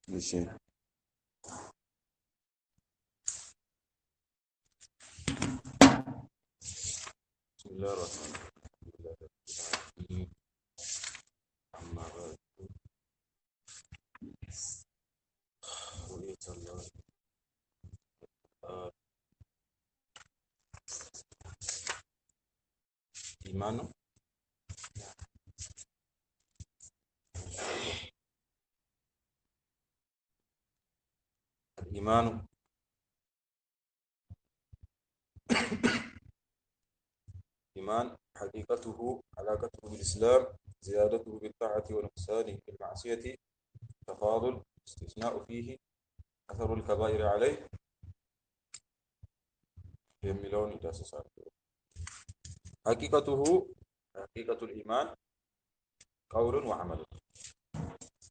ماشي. بسم الله الرحمن الرحيم. أما بعد قضية الله إيمانه الإيمان إيمان حقيقته علاقته بالإسلام زيادته بالطاعة ونقصانه بالمعصية تفاضل استثناء فيه أثر الكبائر عليه يميلون إلى سسان حقيقته حقيقة الإيمان قول وعمل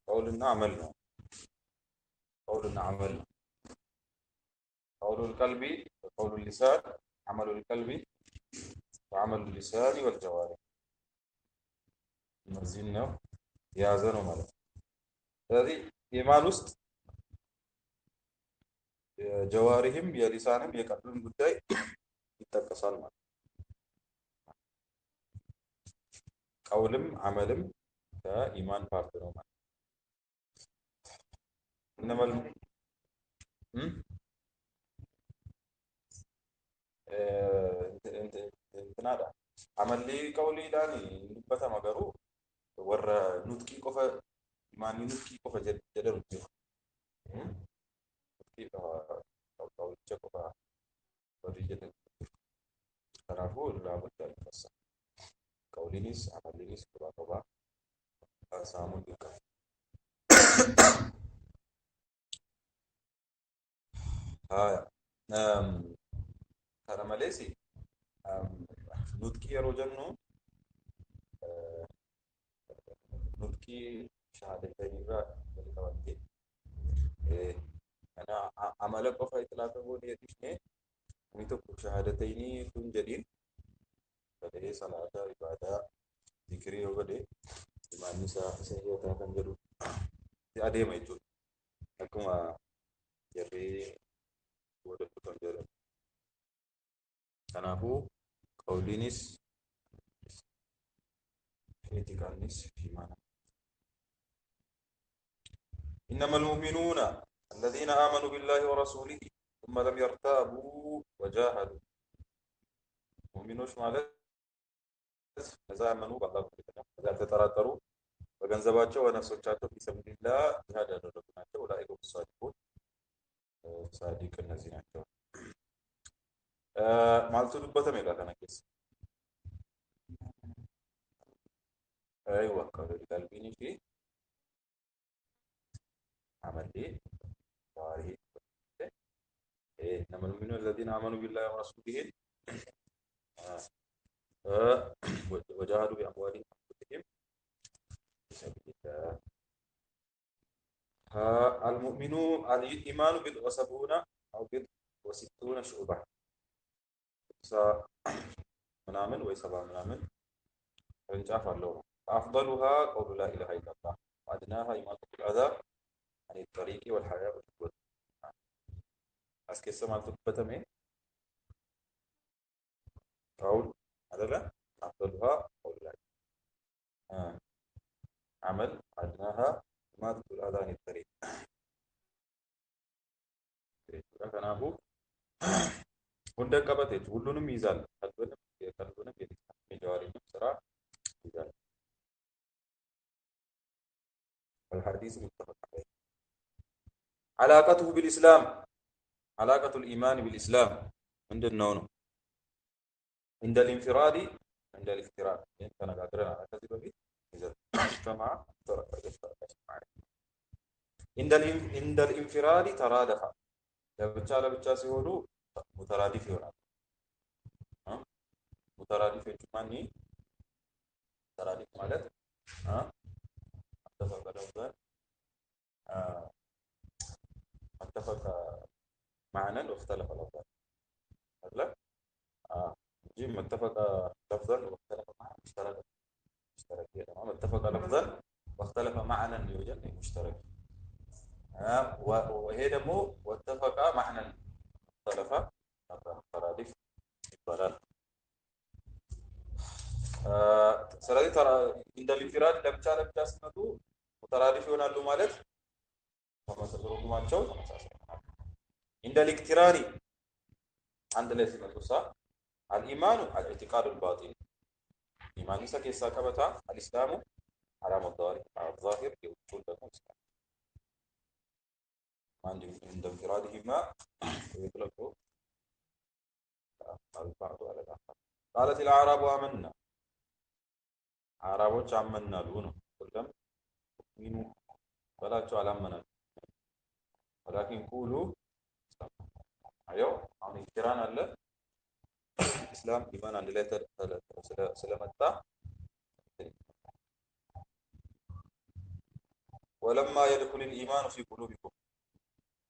قول عملنا قول عملنا قول القلب وقول اللسان عمل القلب وعمل اللسان والجوارح نزلنا يا زنو مالك هذه إيمان وسط جوارهم يا لسانهم يقبلون قداي يتقصال مالك قولم عملم كإيمان بارتنو مالك إنما انت نادا عمل لي قولي داني نبتا مغرو ورا نطقي قفا إيماني نطقي قفا جدر جو نطقي قفا قول قفا وري جدر كنافو لابد أن يفسر قولينيس عملينيس قبا قبا سامون بك هايا كان ماليسي نطقي يرو جنو نطقي شهادتين را بالكوانتي أنا عمل قفا إطلاقه بودي يتشني ميتو شهادتين كن جديد بدي صلاة عبادة ذكري وبدي إيمان سيئة كان جدو أدي ما يجود أكما جري ودك تنجر كنافو قولينيس اعتقادنيس في معنى إنما المؤمنون الذين آمنوا بالله ورسوله ثم لم يرتابوا وجاهدوا مؤمنوش مالك إذا آمنوا بالله إذا تتراتروا وجنزباتቸው ونفسوቻቸው في سبيل الله جهاد ያደረጉ ናቸው أولئك هم الصادقون صادق እነዚህ ናቸው ማልቱ ድበተም ይላል ከነከስ أيوة قالوا قلبيني في عملي وارهي إنما المؤمنون الذين آمنوا بالله ورسوله وجاهدوا بأموالهم وأنفسهم في سبيل الله المؤمنون الإيمان بضع وسبعون أو بضع وستون شعبة منامن ويسبع منامن رنجاف اللون أفضلها قول لا إله إلا الله وأدناها إماتة الأذى عن الطريق والحياة والجود أسكي سمعت بتمي قول هذا لا أفضلها قول لا عمل أدناها إماتة الأذى عن الطريق كنافو هندا قبته ሁሉንም ይዛል ቀልብንም የቀልብንም የጀዋሪንም ስራ ይዛል الحديث متفق عليه علاقته بالإسلام علاقة الإيمان بالإسلام عند النون عند الانفراد عند الافتراض كان قادرنا على كذب به إذا اجتمع ترك عند الانفراد ترادف لبتشا سيقولوا مترادف يونا مترادف يجمعني مترادف مالت اتفق لفظا اتفق معنى واختلف لفظا لا جيم اتفق لفظا واختلف معنى مشترك تمام اتفق لفظا واختلف معنى يوجد مشترك وهي ደግሞ واتفق معنى اختلف مترادف ይባላል። ስለዚህ እንደ ሊንፊራድ ለብቻ ለብቻ ሲመጡ ሙተራዲፍ ይሆናሉ ማለት ትርጉማቸው ተመሳሳይ ነው። እንደ ሊክቲራኒ አንድ ላይ ሲመጡ አልኢማኑ አልኢዕቲቃዱ አልባጢን ኢማን ኢሳ ከሳ ቀበታ አልኢስላሙ አላማ ዛሂር የውጭውን ደግሞ ኢስላም አንድ እንደ ሊንፊራድህማ يطلق البعض على الآخر قالت الأعراب آمنا አረቦች አመናሉ ነው ሁሉም ሚኑ በላቸው አላመናሉ ወላኪን ቁሉ አየው አሁን ኢክራን አለ እስላም ኢማን አንድ ላይ ስለመጣ ولما يدخل الإيمان في قلوبكم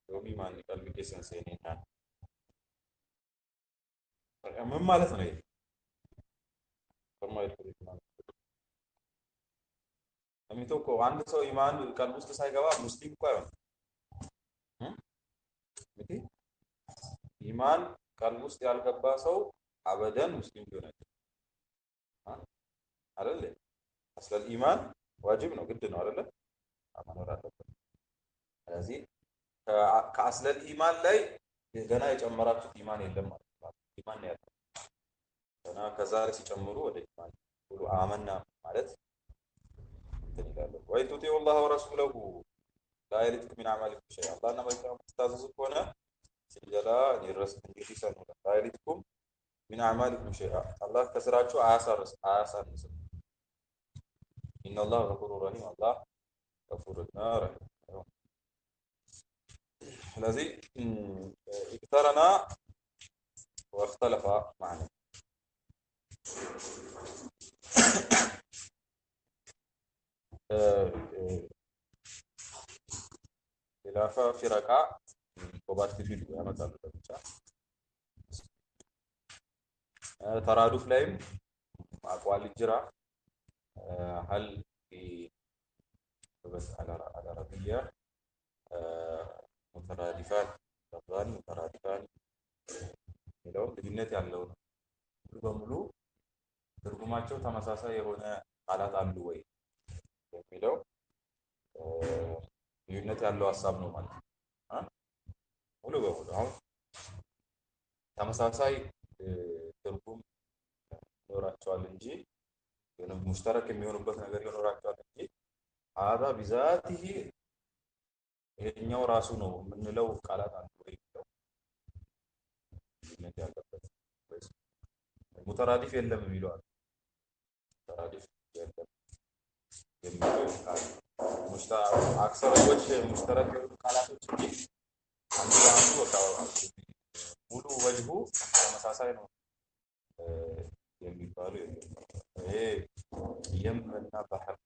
يوم إيمان قلبك سنسينين ምን ማለት ነው ይሄ لما يدخل الإيمان የሚተው እኮ አንድ ሰው ኢማን ቀልብ ውስጥ ሳይገባ ሙስሊም እኮ አይሆንም። እንግዲህ ኢማን ቀልብ ውስጥ ያልገባ ሰው አበደን ሙስሊም ሊሆን አይደል? አስለል ኢማን ዋጅብ ነው፣ ግድ ነው አይደል? መኖር አለበት። ስለዚህ ከአስለል ኢማን ላይ ገና የጨመራችሁት ኢማን የለም ማለት ነው። ኢማን ነው ያለው ገና ከዛ ላይ ሲጨምሩ ወደ ኢማን ሁሉ አመና ማለት وإن تطيعوا الله ورسوله لا يلدكم من أعمالكم شيئا الله نما يستاذوا كونه سجلا يرسل እንዲሰኑ لا يلدكم من أعمالكم شيئا الله ከስራችሁ አያሳንስም إن الله غفور رحيم الله غفور رحيم ስለዚህ اقترن واختلف معنا ኺላፋ ፊረቃ ወባት ፊል ያመጣሉ ብቻ ተራዱፍ ላይም አቋል ጅራ هل في بس على العربية مترادفان لفظان مترادفان የሚለው ልዩነት ያለው ነው። ሙሉ በሙሉ ትርጉማቸው ተመሳሳይ የሆነ ቃላት አሉ ወይ የሚለው ልዩነት ያለው ሐሳብ ነው ማለት ነው። ሙሉ በሙሉ አሁን ተመሳሳይ ትርጉም ይኖራቸዋል እንጂ የሆነ ሙሽተረክ የሚሆኑበት ነገር ይኖራቸዋል እንጂ አዳ ቢዛቲሂ ይሄኛው ራሱ ነው የምንለው ቃላት አሉ ወይ ነው ልዩነት ያለበት ወይስ ሙተራዲፍ የለም የሚለው አለ። ሙተራዲፍ የለም የሚለው ቃል አክሰሮች ሙሽተረክ የሆኑ ቃላቶች እንጂ አንዱ ለአንዱ ሙሉ ወጅሁ ተመሳሳይ ነው የሚባሉ ይሄ የምና ባህር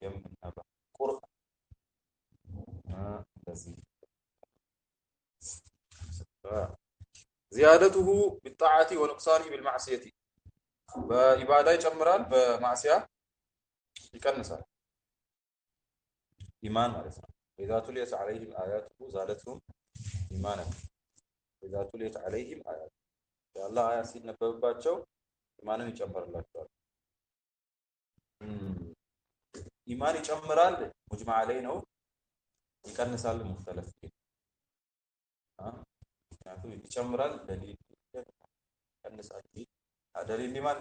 የምና ባህር ቁርአን እንደዚህ زيادته بالطاعة ونقصانه بالمعصية በኢባዳ ይጨምራል በማዕሲያ ይቀንሳል ኢማን ማለት ነው إذا تليت عليهم آياته زادتهم إيمانا إذا تليت عليهم آياته الله آيات ሲነበብባቸው ኢማንን ይጨምርላቸዋል ኢማን ይጨምራል ሙጅማዕ ላይ ነው ይቀንሳል ሙክተለፍ ምክንያቱም ይጨምራል ደሊል ይቀንሳል ደሊል ኢማን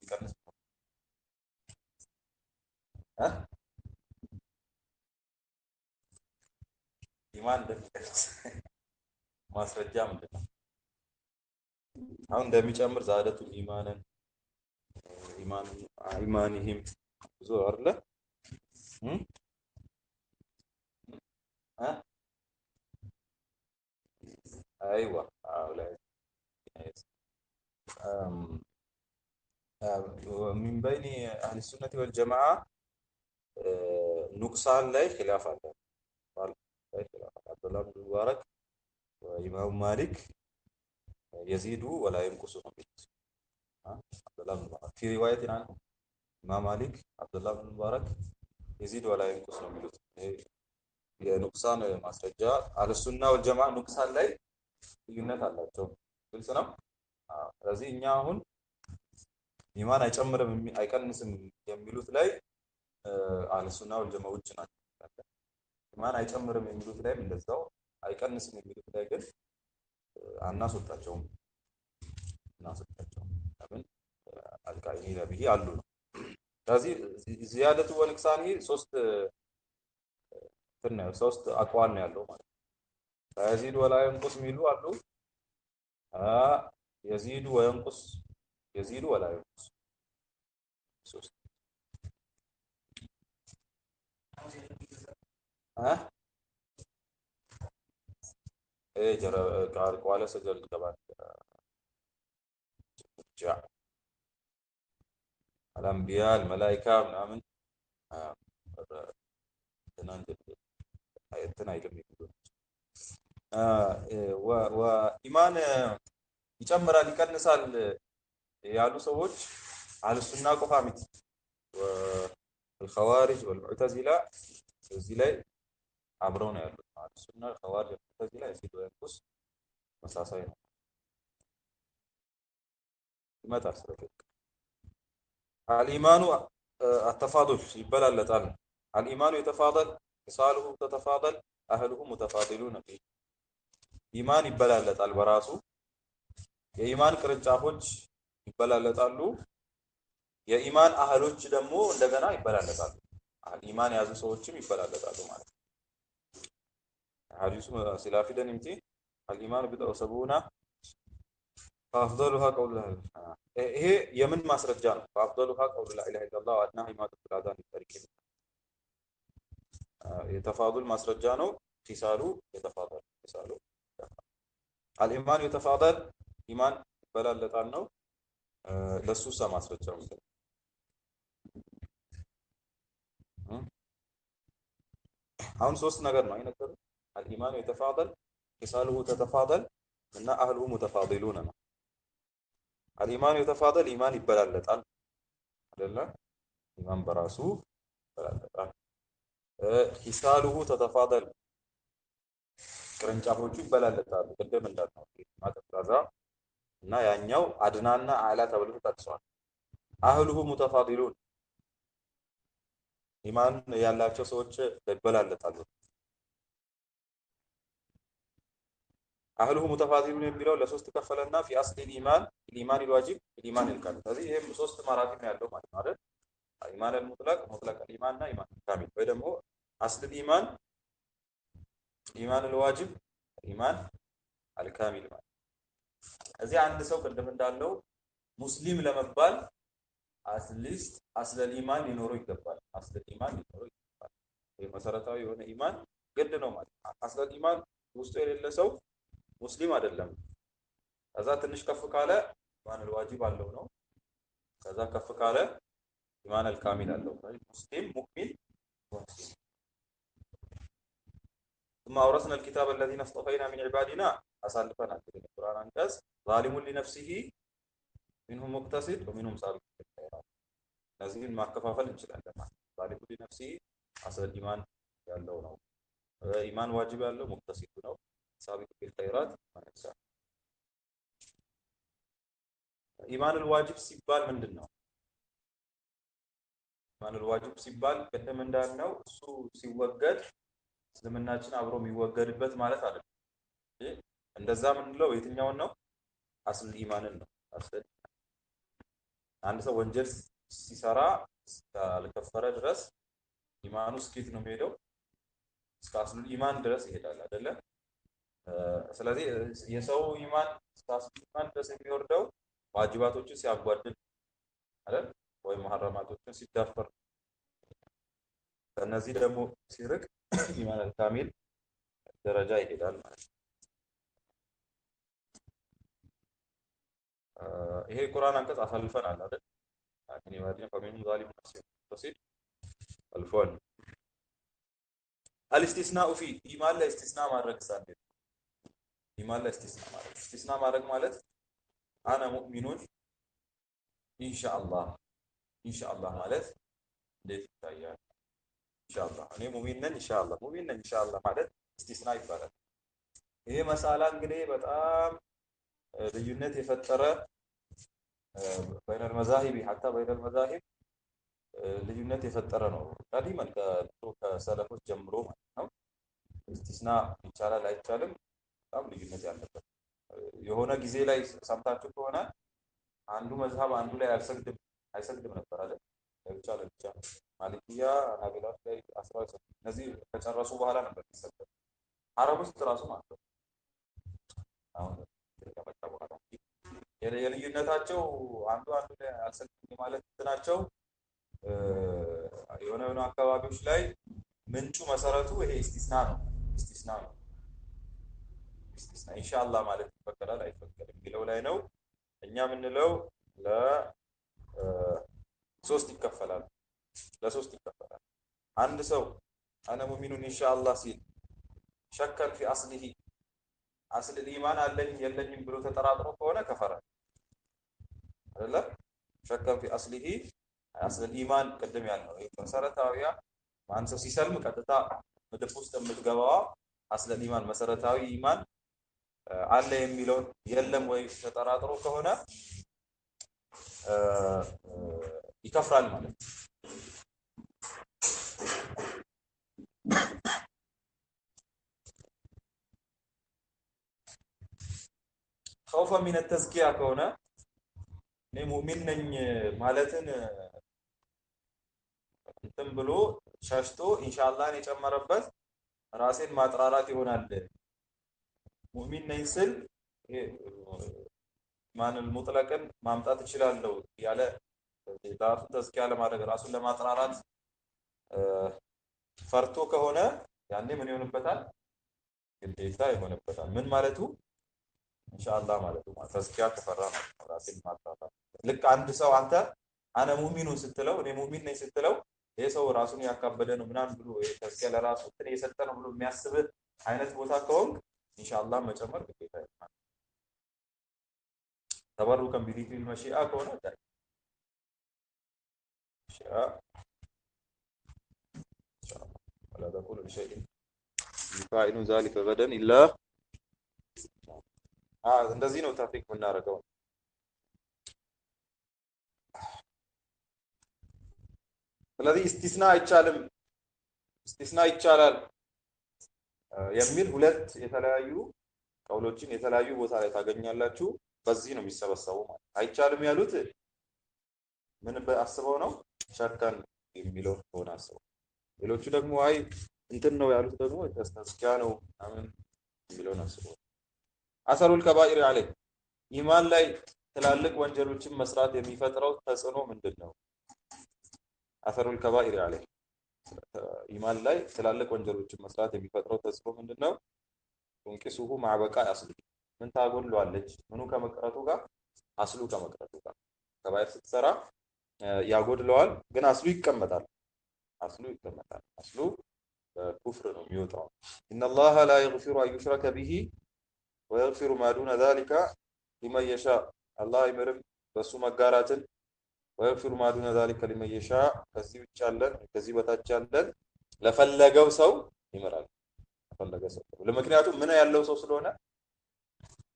ይቀንስ ኢማን እንደሚቀንስ ማስረጃ ምንድን ነው? አሁን እንደሚጨምር ዛደቱ ኢማንን ኢማንህም ብዙ አይደለ ايوه هؤلاء من بين اهل السنه والجماعه نقصان لا خلاف عليه قال عبد الله بن المبارك وإمام مالك يزيد ولا ينقص عبد الله بن المبارك في رواية عنه إمام مالك عبد الله بن المبارك يزيد ولا ينقص من የኑቅሳን ማስረጃ አልሱና ወልጀማ ኑቅሳን ላይ ልዩነት አላቸው። ግልጽ ነው። ስለዚህ እኛ አሁን ኢማን አይጨምርም አይቀንስም የሚሉት ላይ አልሱና ወልጀማዎች ናቸው። ኢማን አይጨምርም የሚሉት ላይም እንደዛው አይቀንስም የሚሉት ላይ ግን አናስወጣቸውም። ለምን አልቃኢኒ ለብሂ አሉ ነው። ስለዚህ ዚያደቱ ወንቅሳኒ ሶስት አቋል ነው ያለው ማለት ነው። የዚድ ወላ የንቁስ የሚሉ አሉ። የዚዱ ወየንቁስ የዚዱ ወላ የንቁስ ሶስት ቃለ ሰገል ገባት አልአንቢያ አልመላኢካ ምናምን እንትን አይልም የሚሉ ወኢማን ይጨምራል ይቀንሳል ያሉ ሰዎች አልሱና ቆፋሚት والخوارج والمعتزلة እዚህ ላይ አብረው ነው ያሉት። አልሱና الخوارج والمعتزلة የሲድ ወይንቁስ መሳሳይ ነው ይመጣል። ስለዚህ الإيمان التفاضل ይበላለጣል። الإيمان يتفاضل خصاله تتفاضل أهله متفاضلون فيه ኢማን ይበላለጣል በራሱ የኢማን ቅርንጫፎች ይበላለጣሉ። የኢማን አህሎች ደግሞ እንደገና ይበላለጣሉ። ኢማን ያዙ ሰዎችም ይበላለጣሉ ማለት ነው። ሐዲሱ ሲላፊደን እንጂ الإيمان بضع وسبعون فأفضلها قول لا إله ይሄ የምን ማስረጃ ነው? فأفضلها قول لا إله إلا الله وأدناها إماطة الأذى عن الطريق የተፋضል ማስረጃ ነው። ኺሳሉ የተፋضል ኺሳሉ الإيمان يتفاضل ኢማን ይበላለጣል ነው። ለሱሳ ማስረጃው አሁን ሶስት ነገር ነው አይነገሩ الإيمان يتفاضل ኺሳሉሁ ተተፋضل እና አህሉሁ ሙተፋضሉን ነው። الإيمان يتفاضل ኢማን ይበላለጣል አይደለ? ኢማን በራሱ ይበላለጣል። ኺሳሉሁ ተተፋضل ቅርንጫፎቹ ይበላለጣሉ። ቅድም እንዳልነው ማጠቃዛ እና ያኛው አድናና አዕላ ተብሎ ተጠቅሷል። አህሉሁ ሙተፋضሉን ኢማን ያላቸው ሰዎች ይበላለጣሉ። አህሉሁ ሙተፋضሉን የሚለው ለሶስት ከፈለና في اصل الايمان الايمان الواجب الايمان الكامل ስለዚህ ይሄም ሶስት ማራቲብ ያለው ማለት ነው አይደል? ኢማን المطلق مطلق الايمان እና ኢማን الكامل ወይ ደግሞ اصل الايمان ኢማን الواجب ኢማን الكامل ማለት እዚህ አንድ ሰው ቅድም እንዳለው ሙስሊም ለመባል አትሊስት አስለል ኢማን ሊኖረው ይገባል። አስለል ኢማን ሊኖረው ይገባል። መሰረታዊ የሆነ ኢማን ግድ ነው ማለት ነው። አስለል ኢማን ውስጡ የሌለ ሰው ሙስሊም አይደለም። ከዛ ትንሽ ከፍ ካለ ኢማን الواجب አለው ነው። ከዛ ከፍ ካለ ኢማን الكامل አለው። ሙስሊም ሙእሚን ሙስሊም ثم أورثنا الكتاب الذين اصطفينا من عبادنا أسالفنا في القرآن አንቀጽ ظالم لنفسه منهم مقتصد ومنهم سابق بالخيرات እነዚህን ማከፋፈል እንችላለን ማለት ነው። ظالم لنفسه አስል ኢማን ያለው ነው። ኢማን ዋጅብ ያለው ሙቅተሲድ ነው። ሳቢቅ بالخيرات ማለት ነው። ኢማን الواجب ሲባል ምንድነው? ኢማን الواجب ሲባል ቅድም እንዳልነው እሱ ሲወገድ እስልምናችን አብሮ የሚወገድበት ማለት አይደለም። እንደዛ ምንለው የትኛውን ነው? አስል ኢማንን ነው። አስል አንድ ሰው ወንጀል ሲሰራ እስካልከፈረ ድረስ ኢማኑ እስኪት ነው የሚሄደው እስከ አስል ኢማን ድረስ ይሄዳል አይደለ? ስለዚህ የሰው ኢማን እስከ አስል ኢማን ድረስ የሚወርደው ዋጅባቶችን ሲያጓድል አይደል? ወይ መሐረማቶችን ሲዳፈር ከነዚህ ደግሞ ሲርቅ ኢማን الكامل ደረጃ ይሄዳል ማለት ነው። ይሄ ቁርአን አንቀጽ አሳልፈናል አይደል? አኪኒ ወዲነ ፈሚኑም ዛሊም ነፍሲ ተሲድ አልፏል። الاستثناء في ኢማን ላይ استثناء ማድረግ ሳለ ኢማን ላይ استثناء ማድረግ ማለት አና ሙእሚኑን ኢንሻአላህ ኢንሻአላህ ማለት እንዴት ይታያል? ኢንሻአላህ እኔ ሙእሚን ነኝ ኢንሻአላህ ማለት እስቲስና ይባላል። ይሄ መሳላ እንግዲህ በጣም ልዩነት የፈጠረ በይነ المذاهب حتى በይነ المذاهب ልዩነት የፈጠረ ነው። ቀዲመን ከሰለፎች ጀምሮ ማለት ነው። እስቲስና ይቻላል አይቻልም በጣም ልዩነት ያለበት የሆነ ጊዜ ላይ ሰምታችሁ ከሆነ አንዱ መዝሀብ አንዱ ላይ አይሰግድም ነበር አይደል? ለብቻ ማሊኪያ ናቢላት ላይ 12 እነዚህ ከጨረሱ በኋላ ነበር የሚሰገድ አረብ ውስጥ ራሱ ማለት ነው። አሁን ከመጣ በኋላ የልዩነታቸው አንዱ ላይ አልሰግድም ማለት ናቸው። የሆነ አካባቢዎች ላይ ምንጩ መሰረቱ ይሄ እስቲስና ነው። ኢንሻአላህ ማለት ይፈቀዳል አይፈቀድም የሚለው ላይ ነው። እኛ የምንለው ለሶስት ይከፈላል። አንድ ሰው አነ ሙእሚኑን ኢንሻአላህ ሲል ሸከን ፊ አስሊሂ አስል ኢማን አለኝ የለኝም ብሎ ተጠራጥሮ ከሆነ ከፈረ አይደለ? ሸከን ፊ አስሊሂ አስል ኢማን ቅድም ያለው መሰረታዊያ ማን ሰው ሲሰልም ቀጥታ ምድብ ውስጥ የምትገባዋ አስል ኢማን መሰረታዊ ኢማን አለ የሚለው የለም ወይ ተጠራጥሮ ከሆነ ይከፍራል ማለት ነው። خوفا من التزكية ከሆነ እኔ ሙእሚን ነኝ ማለትን እንትን ብሎ ሻሽቶ ኢንሻአላህን የጨመረበት ራሴን ማጥራራት ይሆናል። ሙእሚን ነኝ ስል ማንን ሙጥለቅን ማምጣት እችላለሁ ያለ ዳቱ ተዝኪያ ለማድረግ ራሱን ለማጥራራት ፈርቶ ከሆነ ያኔ ምን ይሆንበታል? ግዴታ ይሆንበታል። ምን ማለቱ? ኢንሻአላህ ማለቱ ተዝኪያ ከፈራ ነው ራስን ማጥራራት። ልክ አንድ ሰው አንተ አነ ሙእሚኑን ስትለው እኔ ሙእሚን ነኝ ስትለው ይሄ ሰው ራሱን ያካበደ ነው ምናምን ብሎ ተዝኪያ ለራሱ የሰጠ ነው ብሎ የሚያስብ አይነት ቦታ ከሆንክ ኢንሻአላህ መጨመር ግዴታ ይሆናል። ተበሩከን ቢዚክሪል መሺአ ከሆነ ولا تقول لشيء يفعل ذلك غدا الا እንደዚህ ነው ታፊክ የምናደርገው። ስለዚህ እስቲስና ይቻላል የሚል ሁለት የተለያዩ ቀውሎችን የተለያዩ ቦታ ላይ ታገኛላችሁ። በዚህ ነው የሚሰበሰቡ ማለት አይቻልም ያሉት ምን በአስበው ነው ሸካን የሚለው ሆነ አስበው። ሌሎቹ ደግሞ አይ እንትን ነው ያሉት ደግሞ ተዝኪያ ነው አምን የሚለውን አስበው። አሰሩል ከባኢር አለይ ኢማን ላይ ትላልቅ ወንጀሎችን መስራት የሚፈጥረው ተጽዕኖ ምንድነው? አሰሩል ከባኢር አለይ ኢማን ላይ ትላልቅ ወንጀሎችን መስራት የሚፈጥረው ተጽዕኖ ምንድነው? ወንቂሱሁ ማዕበቃ አስሊ ምን ታጎድሏለች? ምኑ ከመቅረቱ ጋር አስሉ ከመቅረቱ ጋር ከባኢር ስትሰራ ያጎድለዋል፣ ግን አስሉ ይቀመጣል። አስሉ ኩፍር ነው የሚወጣው። ኢነላህ ላ የግፊሩ አን ዩሽረከ ቢሂ ወየግፊሩ ማ ዱነ ዛሊከ ሊመን የሻ አላህ አይምርም በሱ መጋራትን ወየግፊሩ ማ ዱነ ዛሊከ ሊመን የሻ ከዚህ ውጭ ያለን ከዚህ በታች ያለን ለፈለገው ሰው ይምራል። ለፈለገ ሰው ለምክንያቱም ምን ያለው ሰው ስለሆነ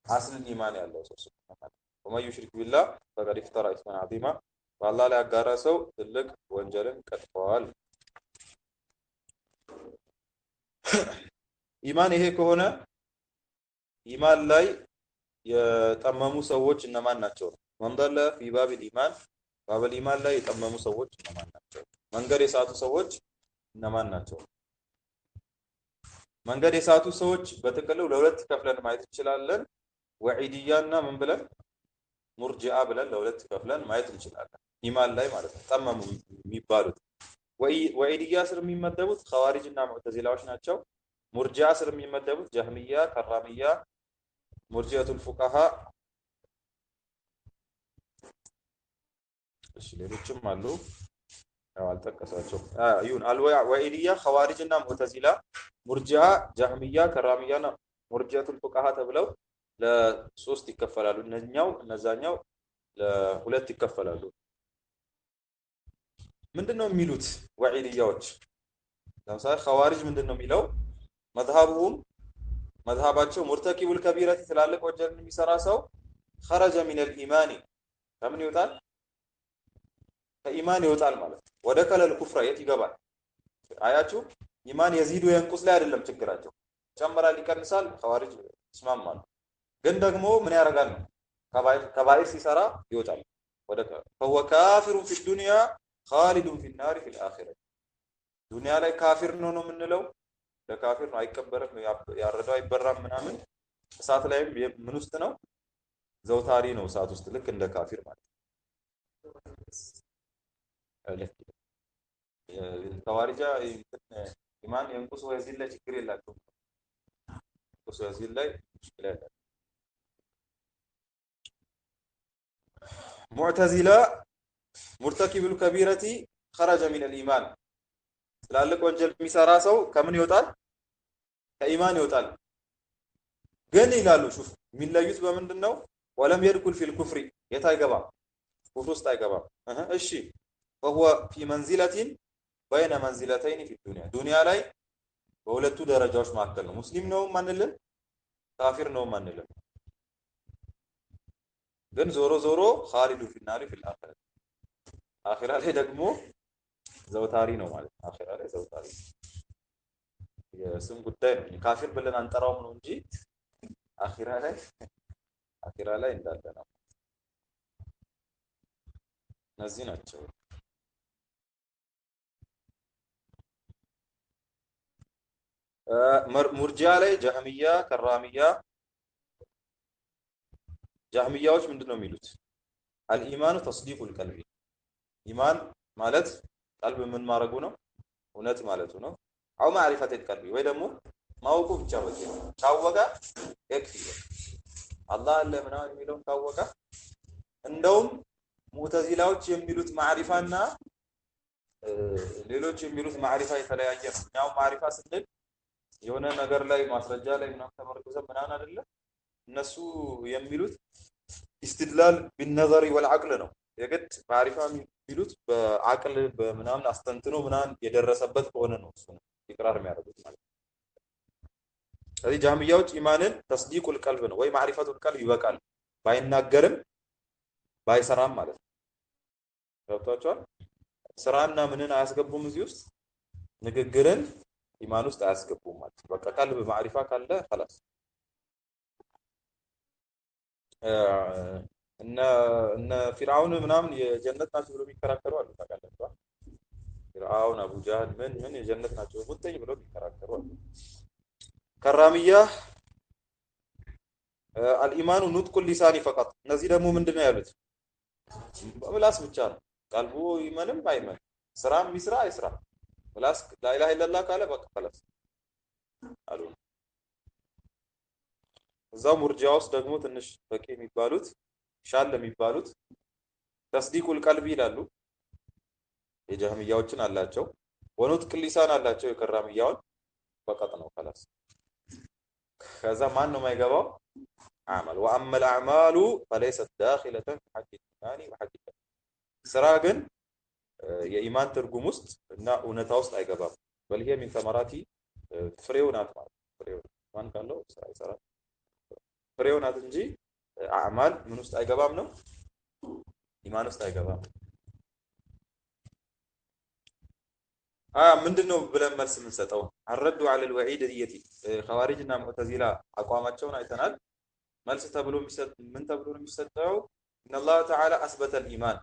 አስልን ኢማን ያለው ሰው ስለሆነ ወማ ዩሽሪክ ቢላህ ፈቀድ ኢፍተራ ኢስመን ዐዚማ በአላህ ላይ ያጋራ ሰው ትልቅ ወንጀልን ቀጥፏል። ኢማን ይሄ ከሆነ ኢማን ላይ የጠመሙ ሰዎች እነማን ናቸው? መንደለ ፊ ባቢል ኢማን ባብል ኢማን ላይ የጠመሙ ሰዎች እነማን ናቸው? መንገድ የሳቱ ሰዎች እነማን ናቸው? መንገድ የሳቱ ሰዎች በጥቅሉ ለሁለት ከፍለን ማየት እንችላለን። ወዒድያና ምን ብለን ሙርጂአ ብለን ለሁለት ከፍለን ማየት እንችላለን። ኢማን ላይ ማለት ነው ጠመሙ የሚባሉት ወዒድያ ስር የሚመደቡት ኸዋሪጅ እና ሙዕተዚላዎች ናቸው። ሙርጂአ ስር የሚመደቡት ጀህሚያ፣ ከራሚያ፣ ሙርጂአቱል ፉቃሃ እሺ ሌሎችም አሉ ያው አልጠቀሳቸው ይሁን ወዒድያ፣ ኸዋሪጅ እና ሙዕተዚላ፣ ሙርጂአ፣ ጀህሚያ፣ ከራሚያና ሙርጂአቱል ፉቃሃ ተብለው ለሶስት ይከፈላሉ። እነዛኛው ለሁለት ይከፈላሉ። ምንድነው የሚሉት ወዒድያዎች? ለምሳሌ ኸዋሪጅ ምንድነው የሚለው መዝሀቡም መዝሀባቸው ሙርተኪቡል ከቢረት ትላልቅ ወንጀልን የሚሰራ ሰው خرج من الايمان ከምን ይወጣል ከኢማን ይወጣል ማለት ወደ ከለል ኩፍራ የት ይገባል አያችሁ ኢማን የዚዱ የንቁስ ላይ አይደለም ችግራቸው ጨምራል ይቀንሳል ኸዋሪጅ ይስማማሉ ግን ደግሞ ምን ያደርጋል ከባይር ሲሰራ ይወጣል ወደ فهو كافر في الدنيا خالد في النار في الاخره ዱንያ ላይ ካፊር ነው የምንለው ለካፊር ነው አይከበርም ያረዳው አይበራም ምናምን እሳት ላይም ምን ውስጥ ነው ዘውታሪ ነው እሳት ውስጥ ልክ እንደ ካፊር ማለት ልክ ተዋሪጃ ኢማን የንቁስ ወይዚል ላይ ችግር የላቸውም ንቁስ ወይዚል ላይ ችግር የላቸውም ሙዕተዚላ مرتكب الكبيرة خرج من الإيمان ትላልቅ ወንጀል የሚሰራ ሰው ከምን ይወጣል ከኢማን ይወጣል ግን ይላሉ ሹፍ የሚለዩት በምንድነው ወለም يدخل في الكفر የት አይገባም ኩፍር ውስጥ አይገባም እሺ وهو في منزلة بين منزلتين في الدنيا ዱንያ ላይ በሁለቱ ደረጃዎች መካከል ነው ሙስሊም ነው ማንልም ካፊር ነው ማንልም ግን ዞሮ ዞሮ خالد في النار في الآخرة አኺራ ላይ ደግሞ ዘውታሪ ነው ማለት አኺራ ላይ ዘውታሪ የስም ጉዳይ ነው ካፊር ብለን አንጠራውም ነው እንጂ አኺራ ላይ እንዳለ ነው እነዚህ ናቸው ሙርጂያ ላይ ጀህሚያ ከራሚያ ጀህሚያዎች ምንድነው የሚሉት አልኢማኑ ተስዲቁል ቀልቢ ኢማን ማለት ቀልብ ምን ማረጉ ነው እውነት ማለቱ ነው አው ማዕሪፈት ቀልቢ ወይ ደግሞ ማወቁ ብቻ በቂ ነው ታወቀ ይክፊ አላህ አለ ምናምን የሚለው ታወቀ እንደውም ሙተዚላዎች የሚሉት ማዕሪፋና ሌሎች የሚሉት ማዕሪፋ የተለያየ ነው ያው ማዕሪፋ ስንል የሆነ ነገር ላይ ማስረጃ ላይ ምናምን ተመርኩዘን ምናምን አይደለ እነሱ የሚሉት استدلال بالنظر والعقل ነው የግድ ማዕሪፋ የሚሉት በአቅል በምናምን አስተንትኖ ምናምን የደረሰበት ከሆነ ነው እሱ ኢቅራር የሚያደርጉት ማለት ነው ስለዚህ ጃሚያዎች ኢማንን ተስዲቁል ቀልብ ነው ወይ ማዕሪፈቱል ቀልብ ይበቃል ባይናገርም ባይሰራም ማለት ነው ገብቷቸዋል ስራና ምንን አያስገቡም እዚህ ውስጥ ንግግርን ኢማን ውስጥ አያስገቡም ማለት በቃ ቀልብ ማዕሪፋ ካለ خلاص እነ ፊርዓውን ምናምን የጀነት ናቸው ብሎ የሚከራከሩ አሉ ታውቃላችሁ ፊርዓውን አቡ ጃህል ምን የጀነት ናቸው ሙተኝ ብሎ የሚከራከሩ አሉ ከራሚያ الإيمان نطق اللسان فقط እነዚህ ደግሞ ምንድነው ያሉት በምላስ ብቻ ነው ቀልቡ ይመንም አይመን ስራም ይስራ አይስራ ምላስ لا اله الا الله ካለ በቃ خلاص አሉ እዛው ሙርጂያ ውስጥ ደግሞ ትንሽ በቂ የሚባሉት ሻል የሚባሉት ተስዲቁል ቀልቢ ይላሉ የጀህሚያዎችን አላቸው ወኑጥቅ ሊሳን አላቸው የከራሚያውን ፈቀጥ ነው خلاص ከዛ ማን ነው የማይገባው አመል وأما الأعمال فليست داخلة في حق الإيمان وحق الله ስራ ግን የኢማን ትርጉም ውስጥ እና እውነታ ውስጥ አይገባም በልሄ من ثمرات ፍሬው ናት ማለት ፍሬው ማን ካለው ስራ ይሰራል ፍሬው ናት እንጂ አዕማል ምን ውስጥ አይገባም ነው ኢማን ውስጥ አይገባም ምንድነው ብለን መልስ የምንሰጠው አረዱ على الوعيد ديتي خوارجና ሙዕተዚላ አቋማቸውን አይተናል መልስ ተብሎ ምን ተብሎ ነው የሚሰጠው ان الله تعالى اثبت الايمان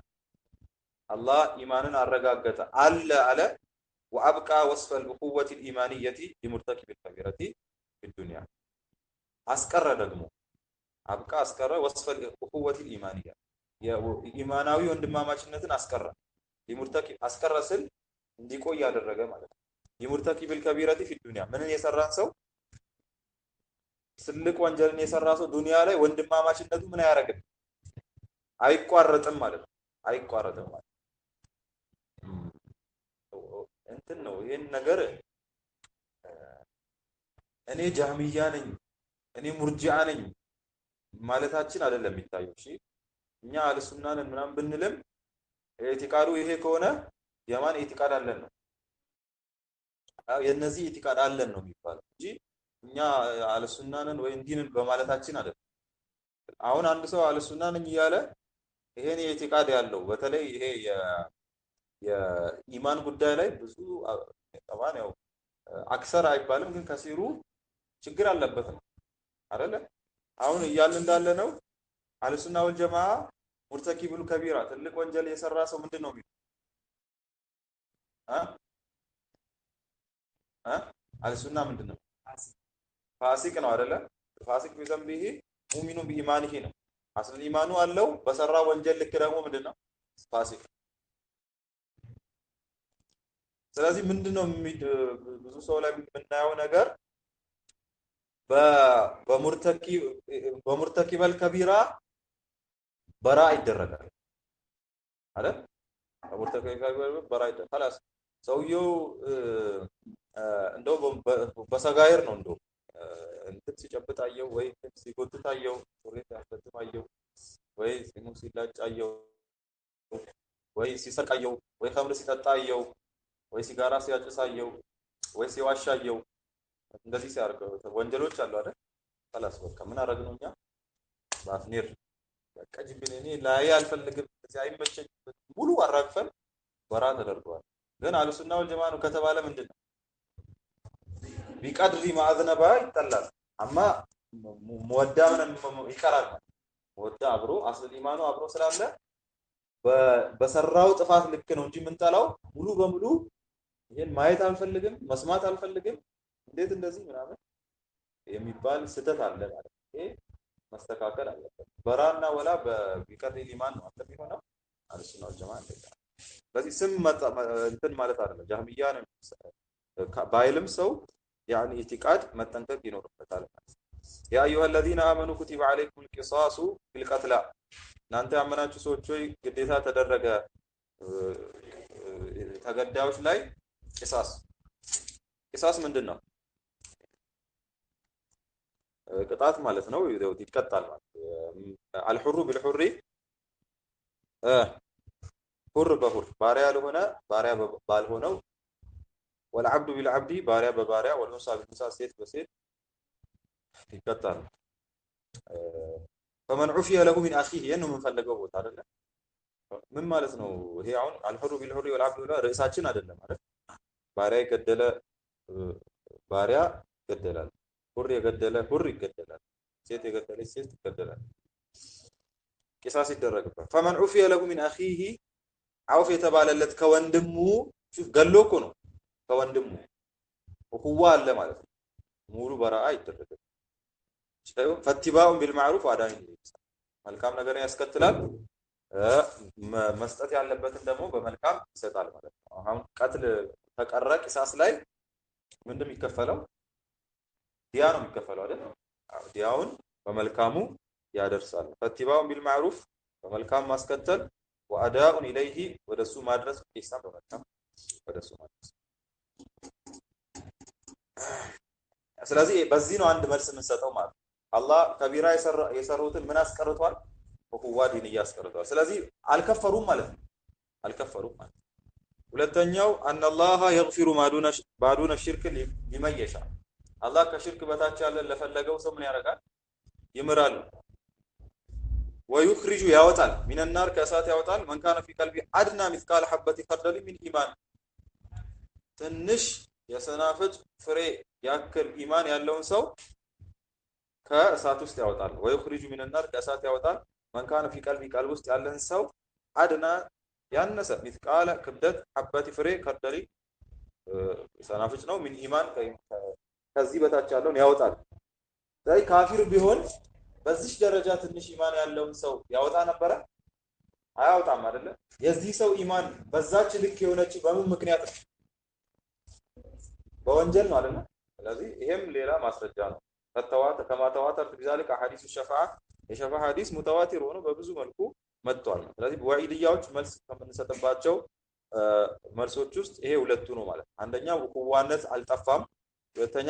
الله ايمانን አረጋገጠ አለ وابقى وصف الاخوه الايمانيه لمرتكب الكبيره في الدنيا አስቀረ ደግሞ አብቃ አስቀረ وصف الاخوه الايمانيه የኢማናዊ ወንድማማችነትን አስቀረ لمرتكب አስቀረ ስል እንዲቆይ ያደረገ ማለት ነው የሙርተኪብል ከቢረቲ في الدنيا ምንን የሰራን ሰው ትልቅ ወንጀልን የሰራ ሰው ዱንያ ላይ ወንድማማችነቱ ምን ያደርጋል አይቋረጥም ማለት ነው አይቋረጥም ማለት እንትን ነው ይሄን ነገር እኔ ጃህሚያ ነኝ እኔ ሙርጂዓ ነኝ ማለታችን አይደለም የሚታየው እሺ እኛ አልሱናን ምናምን ብንልም ኢቲቃዱ ይሄ ከሆነ የማን ኢቲቃድ አለን ነው የነዚህ ኢቲቃድ አለን ነው የሚባለው እንጂ እኛ አልሱና ነን ወይ እንዲንን በማለታችን አይደለም። አሁን አንድ ሰው አልሱና ነኝ እያለ ይሄን የኢቲቃድ ያለው በተለይ ይሄ የኢማን ጉዳይ ላይ ብዙ ጠባን ያው አክሰር አይባልም ግን ከሲሩ ችግር አለበት ነው አይደለ? አሁን እያልን እንዳለ ነው አልሱና ወልጀማዓ ሙርተኪቡል ከቢራ ትልቅ ወንጀል የሰራ ሰው ምንድን ነው የሚለው አልሱና ምንድን ነው? ፋሲቅ ነው አይደለ? ፋሲቅ ቢዘንቢሂ ሙእሚኑን ቢኢማኒሂ ነው። አስል ኢማኑ አለው በሰራ ወንጀል ልክ ደግሞ ምንድን ነው? ፋሲቅ። ስለዚህ ምንድነው ብዙ ሰው ላይ የምናየው ነገር በሙርተኪበል ከቢራ በራ ይደረጋል አይደል? በሙርተኪበል በራ ይደረጋል። خلاص ሰውየው እንደው በሰጋይር ነው እንደው እንትን ሲጨብጣየው ወይ ሲጎትታየው ሱሪ ሲያስፈትማየው ወይ ሲሙ ሲላጫየው ወይ ሲሰርቃየው ወይ ከምር ሲጠጣየው ወይ ሲጋራ ሲያጭሳየው ወይ ሲዋሻየው እንደዚህ ሲያርገው ወንጀሎች አሉ አይደል? خلاص በቃ ምን አረግነው እኛ ባፍኒር በቃ ጅብን እኔ ላይ አልፈልግም እዚህ አይመቸኝ ሙሉ አራግፈን ወራ ተደርጓል። ግን አልሱና ወልጀማዓ ነው ከተባለ ምንድነው ቢቀድሪ ማዕዝነባ ይጠላል። አማ ሙወዳ ምን ይቀራል ሙወዳ አብሮ አስል ኢማኑ አብሮ ስላለ በሰራው ጥፋት ልክ ነው እንጂ ምንጠላው ሙሉ በሙሉ ይሄን ማየት አልፈልግም መስማት አልፈልግም እንዴት እንደዚህ ምናምን የሚባል ስተት አለ ማለት ነው። ይሄ መስተካከል አለበት። በራና ወላ ቢቀድሪ ኢማን ነው አንተ ቢሆነው አልሱና ወልጀማዓ እንደዛ። በዚህ ስም እንትን ማለት አይደለም ጃህሚያ ነው ባይልም ሰው يعني اعتقاد መጠንቀቅ ይኖርበታል ማለት ነው። ያ አዩሃ الذين آمنوا كتب عليكم القصاص في القتلى እናንተ ያመናችሁ ሰዎች ሆይ ግዴታ ተደረገ ተገዳዮች ላይ ቂሳስ ምንድነው? ቅጣት ማለት ነው። ይቀጣል ማለት አልሁሩ ቢልሁሪ ሁር በሁር ባሪያ ለሆነ ባሪያ ባልሆነው والعبد بالعبد باريا بباريا والانثى بالانثى ሴት በሴት ይቀጣል። فمن عفي له من اخيه የነው የምንፈልገው ቦታ አይደለ? ምን ማለት ነው ይሄ? አሁን አልሁሩ ቢልሁሪ والعبد ወላ ርዕሳችን አይደለም አይደል? ባሪያ የገደለ ባሪያ ይገደላል፣ ሁር የገደለ ሁር ይገደላል፣ ሴት የገደለች ሴት ትገደላለች። ቂሳስ ይደረግበት። فمن عفي له من اخيه عوف የተባለለት ከወንድሙ ገሎ እኮ ነው ከወንድሙ ሁዋ አለ ማለት ነው። ሙሉ በራአ ይደረጋል። ስለዚህ ፈትባኡን ቢልማዕሩፍ አዳኝ መልካም ነገር ያስከትላል። መስጠት ያለበትን ደግሞ በመልካም ይሰጣል ማለት ነው። አሁን ቀትል ተቀረ ቂሳስ ላይ ምንድነው የሚከፈለው? ዲያ ነው የሚከፈለው አይደል? ዲያውን በመልካሙ ያደርሳል። ፈትባኡን ቢልማዕሩፍ በመልካም ማስከተል ወአዳኡን ኢለይሂ ወደሱ ማድረስ ኢህሳን በመልካም ወደሱ ማድረስ። ስለዚህ በዚህ ነው አንድ መልስ የምንሰጠው ማለት አላህ ከቢራ የሰሩትን ምን አስቀርቷል? በሁዋ ዲን ያስቀርቷል። ስለዚህ አልከፈሩም ማለት ነው። አልከፈሩም ማለት ሁለተኛው ان الله يغفر ما دون الشرك لمن يشاء አላህ ከሽርክ በታች ያለ ለፈለገው ሰው ምን ያደርጋል? ይምራል። ويخرج ያወጣል من النار ከእሳት ያወጣል من كان في قلبه ادنى مثقال حبة خردل من ايمان ትንሽ የሰናፍጭ ፍሬ ያክል ኢማን ያለውን ሰው ከእሳት ውስጥ ያወጣል። ويخرج من النار ከእሳት ያወጣል من كان في قلبه ቀልብ ውስጥ ያለን ሰው አድና ያነሰ مثقال ክብደት حبة ፍሬ ከርደሊ ሰናፍጭ ነው ምን ኢማን ከዚህ በታች ያለውን ያወጣል። ስለዚህ ካፊር ቢሆን በዚህ ደረጃ ትንሽ ኢማን ያለውን ሰው ያወጣ ነበረ? አያወጣም አይደለ? የዚህ ሰው ኢማን በዛች ልክ የሆነች በምን ምክንያት ነው? በወንጀል ነው አይደል? ስለዚህ ይሄም ሌላ ማስረጃ ነው። ከማ ተዋተር بذلك احاديث الشفاعه የሸፋዓ ሐዲስ ሙተዋቲር ሆኖ በብዙ መልኩ መጥቷል። ስለዚህ በወዒድያዎች መልስ ከምንሰጥባቸው መልሶች ውስጥ ይሄ ሁለቱ ነው ማለት ነው። አንደኛው ሁዋነት አልጠፋም፣ ሁለተኛ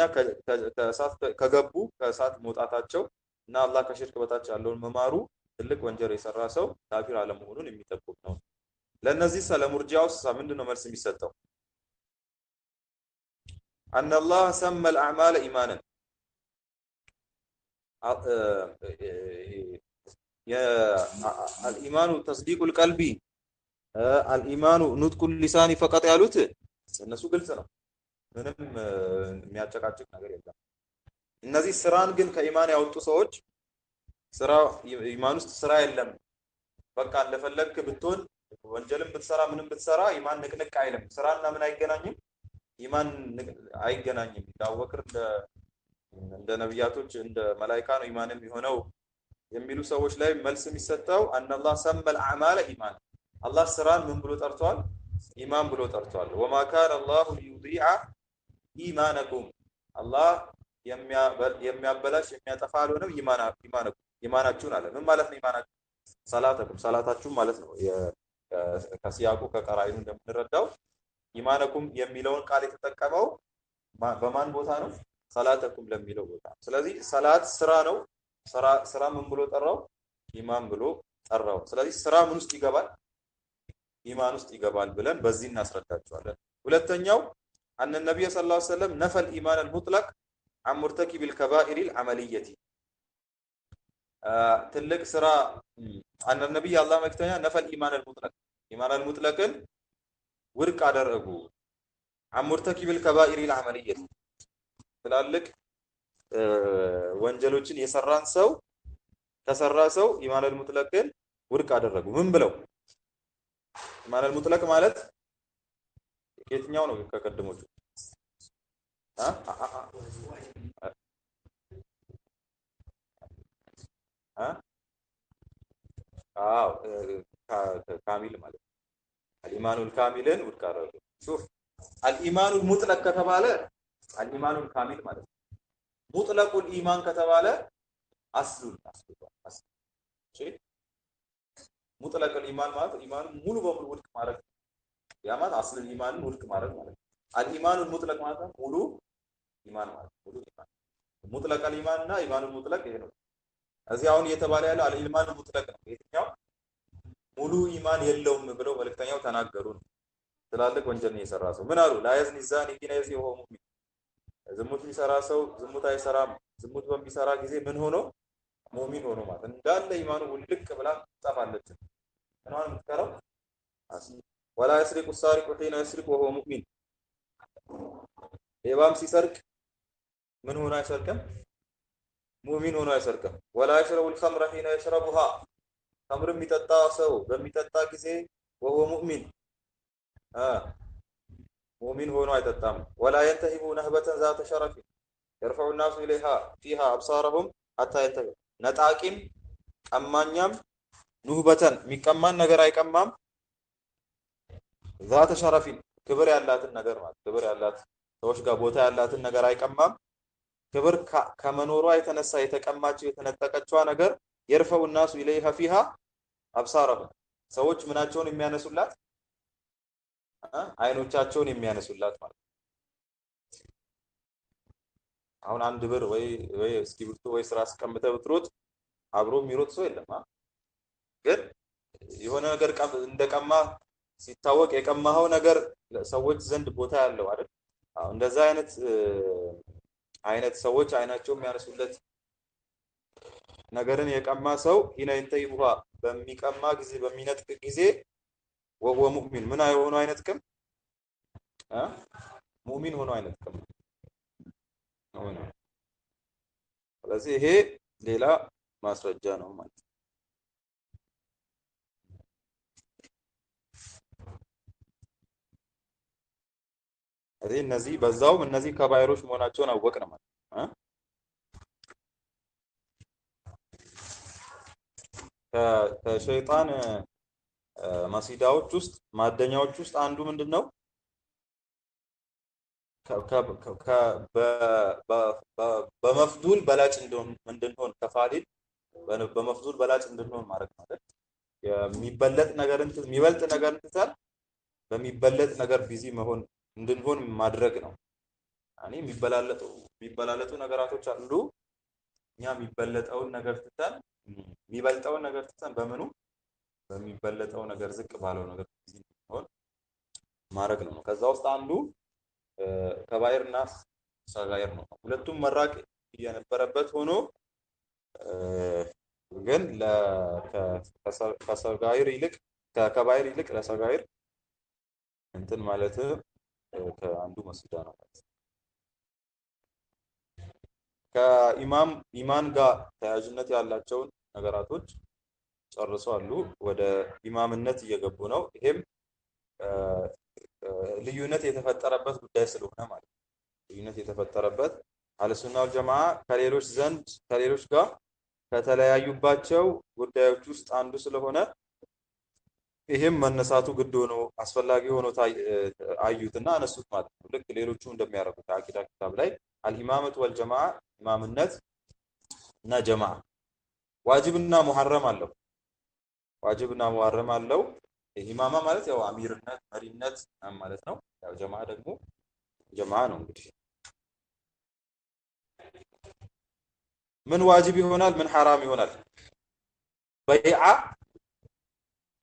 ከእሳት ከገቡ ከእሳት መውጣታቸው እና አላህ ከሽርክ በታች ያለውን መማሩ ትልቅ ወንጀል የሰራ ሰው ካፊር አለመሆኑን የሚጠቁም ነው። ለነዚህ ሰለሙርጂያውስ ምንድነው መልስ የሚሰጠው? أن الله سمى الأعمال إيمانا يا الإيمان تصديق القلب الإيمان نطق اللسان فقط ያሉት እነሱ ግልጽ ነው ምንም የሚያጨቃጭቅ ነገር የለም እነዚህ ስራን ግን ከኢማን ያወጡ ሰዎች ስራ ኢማን ውስጥ ስራ የለም በቃ እንደፈለግክ ብትሆን ወንጀልም ብትሰራ ምንም ብትሰራ ኢማን ንቅንቅ አይልም ስራና ምን አይገናኝም ኢማን አይገናኝም ዳወክር እንደ ነብያቶች እንደ መላእክት ነው ኢማንም የሆነው የሚሉ ሰዎች ላይ መልስ የሚሰጠው አነላህ ሰመል አዕማለ ኢማን አላህ ስራን ምን ብሎ ጠርቷል ኢማን ብሎ ጠርቷል ወማ ካነ አላሁ ሊዩዲዓ ኢማነኩም አላህ የሚያበላሽ የሚያጠፋ አልሆነም ኢማናችሁን አለ ምን ማለት ነው ኢማናችሁ ሰላታችሁ ማለት ነው ከሲያቁ ከቀራይኑ እንደምንረዳው ኢማነኩም የሚለውን ቃል የተጠቀመው በማን ቦታ ነው ሰላተኩም ለሚለው ቦታ ስለዚህ ሰላት ስራ ነው ስራ ምን ብሎ ጠራው ኢማን ብሎ ጠራው ስለዚህ ስራ ምን ውስጥ ይገባል ኢማን ውስጥ ይገባል ብለን በዚህ እናስረዳቸዋለን ሁለተኛው አን ነብዩ ሰለላሁ ዐለይሂ ወሰለም ነፈል ኢማን المطلق عن مرتكب الكبائر العمليه ትልቅ ስራ አን ነብዩ አላህ መክተኛ ነፈል ኢማን المطلق ኢማን المطلقን ውድቅ አደረጉ عن مرتكب الكبائر العمليه ትላልቅ ወንጀሎችን የሰራን ሰው ከሰራ ሰው ኢማን المطلقን ውድቅ አደረጉ ምን ብለው ኢማን المطلق ማለት የትኛው ነው ከቀደሞቹ ካሚል ማለት الإيمان الكامل ውድቅ አደረጉ شوف الإيمان المطلق ከተባለ الإيمان الكامل ማለት مطلق الإيمان ከተባለ አስሉ እሺ ሙጥለቅ الإيمان ማለት ኢማኑ ሙሉ በሙሉ ውድቅ ማድረግ ያማን አስል ኢማንን ውድቅ ማድረግ ማለት አልኢማኑ ሙጥለቅ ማለት ሙሉ ኢማን ማለት ሙሉ ኢማን ሙጥለቅ الإيمان እና ኢማኑ ሙጥለቅ ይሄ ነው እዚህ አሁን እየተባለ ያለው አልኢማኑ ሙጥለቅ ነው የትኛው ሙሉ ኢማን የለውም ብለው መልእክተኛው ተናገሩ ትላልቅ ወንጀል ነው የሰራ ሰው ምን አሉ ላይዝኒ ዛኒ ኪነ ይዘው ሙእሚን ዝሙት የሚሰራ ሰው ዝሙት አይሰራም ዝሙት በሚሰራ ጊዜ ምን ሆኖ ሙእሚን ሆኖ ማለት እንዳለ ኢማኑ ውልቅ ብላ ተጣፋለች ምንዋን ምትከረው ወላ ይስሪቁ ሳሪቁ ሒና ይስሪቁ ወሆ ሙእሚን ሌባም ሲሰርቅ ምን ሆኖ አይሰርቅም ሙእሚን ሆኖ አይሰርቅም ወላ ይሽረቡ الخمر ሒና ይሽረቡሃ خمر የሚጠጣ ሰው በሚጠጣ ጊዜ ወሆ ሙእሚን ሙእሚን ሆኖ አይጠጣም ولا ينتهب نهبة ذات شرف يرفع الناس إليها فيها أبصارهم حتى ينتهب ነጣቂም ቀማኛም ኑህበተን የሚቀማን ነገር አይቀማም ذات شرف ክብር ያላትን ነገር ማለት ክብር ያላት ሰዎች ጋር ቦታ ያላትን ነገር አይቀማም ክብር ከመኖሯ የተነሳ የተቀማቸው የተነጠቀችዋ ነገር يرفع الناس إليها فيها أبصارهم ሰዎች ምናቸውን የሚያነሱላት አይኖቻቸውን የሚያነሱላት ማለት አሁን አንድ ብር ወይ እስኪብርቱ ወይ ስራ አስቀምጠ ብትሮጥ አብሮ የሚሮጥ ሰው የለም ግን የሆነ ነገር እንደቀማ ሲታወቅ የቀማው ነገር ሰዎች ዘንድ ቦታ ያለው አይደል እንደዛ አይነት ሰዎች አይናቸው የሚያነሱለት ነገርን የቀማ ሰው ሂና ይንተይቡሃ በሚቀማ ጊዜ በሚነጥቅ ጊዜ ወሆ ሙእሚን ምን አይሆኑ አይነጥቅም ሙእሚን ሆኖ አይነጥቅም ነው ስለዚህ ይሄ ሌላ ማስረጃ ነው ማለት እነዚህ በዛውም እነዚህ ከባይሮች መሆናቸውን አወቅን ማለት ከሸይጣን ማሲዳዎች ውስጥ ማደኛዎች ውስጥ አንዱ ምንድነው በመፍዱል በላጭ እንድንሆን ከፋዲል በመፍዱል በላጭ እንድንሆን ማለት ማለት የሚበለጥ ነገር የሚበልጥ ነገር እንትታል በሚበለጥ ነገር ቢዚ መሆን እንድንሆን ማድረግ ነው አኒ የሚበላለጡ ነገራቶች አሉ እኛ የሚበለጠውን ነገር ትተን የሚበልጠውን ነገር ትተን በምኑ በሚበለጠው ነገር ዝቅ ባለው ነገር ቢዚ እንድንሆን ማድረግ ነው ከዛ ውስጥ አንዱ ከባይርና ሰጋይር ነው። ሁለቱም መራቅ የነበረበት ሆኖ ግን ከሰጋይር ይልቅ ከከባይር ይልቅ ለሰጋይር እንትን ማለት ከአንዱ መስዳ ነው ማለት ነው። ኢማን ጋር ተያያዥነት ያላቸውን ነገራቶች ጨርሰዋል። ወደ ኢማምነት እየገቡ ነው። ይሄም ልዩነት የተፈጠረበት ጉዳይ ስለሆነ ማለት ነው። ልዩነት የተፈጠረበት አህለሱና ወልጀማዓ ከሌሎች ጋር ከተለያዩባቸው ጉዳዮች ውስጥ አንዱ ስለሆነ ይሄም መነሳቱ ግድ ሆኖ አስፈላጊ ሆኖ አዩትና አነሱት ማለት ነው። ልክ ሌሎቹ እንደሚያደርጉት አቂዳ ኪታብ ላይ አልኢማመቱ ወልጀማዓ ኢማምነት እና ጀማዓ ዋጅብና ሙሐረም አለው። ዋጅብና ሙሐረም አለው። ኢማማ ማለት ያው አሚርነት መሪነት ማለት ነው። ያው ጀማዓ ደግሞ ጀማዓ ነው። እንግዲህ ምን ዋጅብ ይሆናል? ምን ሐራም ይሆናል? በይዓ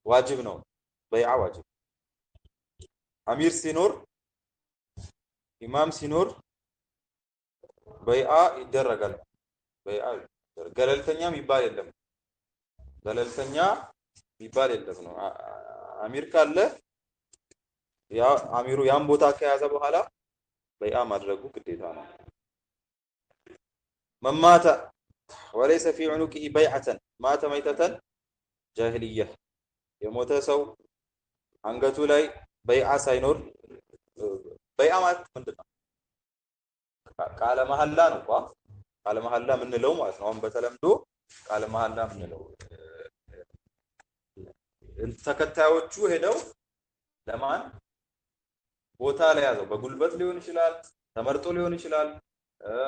ዋጅብ ነው። በይዓ ዋጅብ አሚር ሲኖር ኢማም ሲኖር በይዓ ይደረጋል። በይዓ ገለልተኛ የሚባል የለም። ገለልተኛ የሚባል የለም ነው። አሚር ካለ ያ አሚሩ ያን ቦታ ከያዘ በኋላ በይዓ ማድረጉ ግዴታ ነው። መማተ ወለይሰ ፊ ዑኑቂሂ በይዓተን ማተ መይተተን ጃሂልያ የሞተ ሰው አንገቱ ላይ በይዓ ሳይኖር በይዓ ማለት ምንድን ነው? ቃለ መሐላ ነው። ቃለ መሐላ የምንለው ማለት ነው። አሁን በተለምዶ ቃለ መሐላ የምንለው ተከታዮቹ ሄደው ለማን ቦታ ላይ ያዘው በጉልበት ሊሆን ይችላል፣ ተመርጦ ሊሆን ይችላል።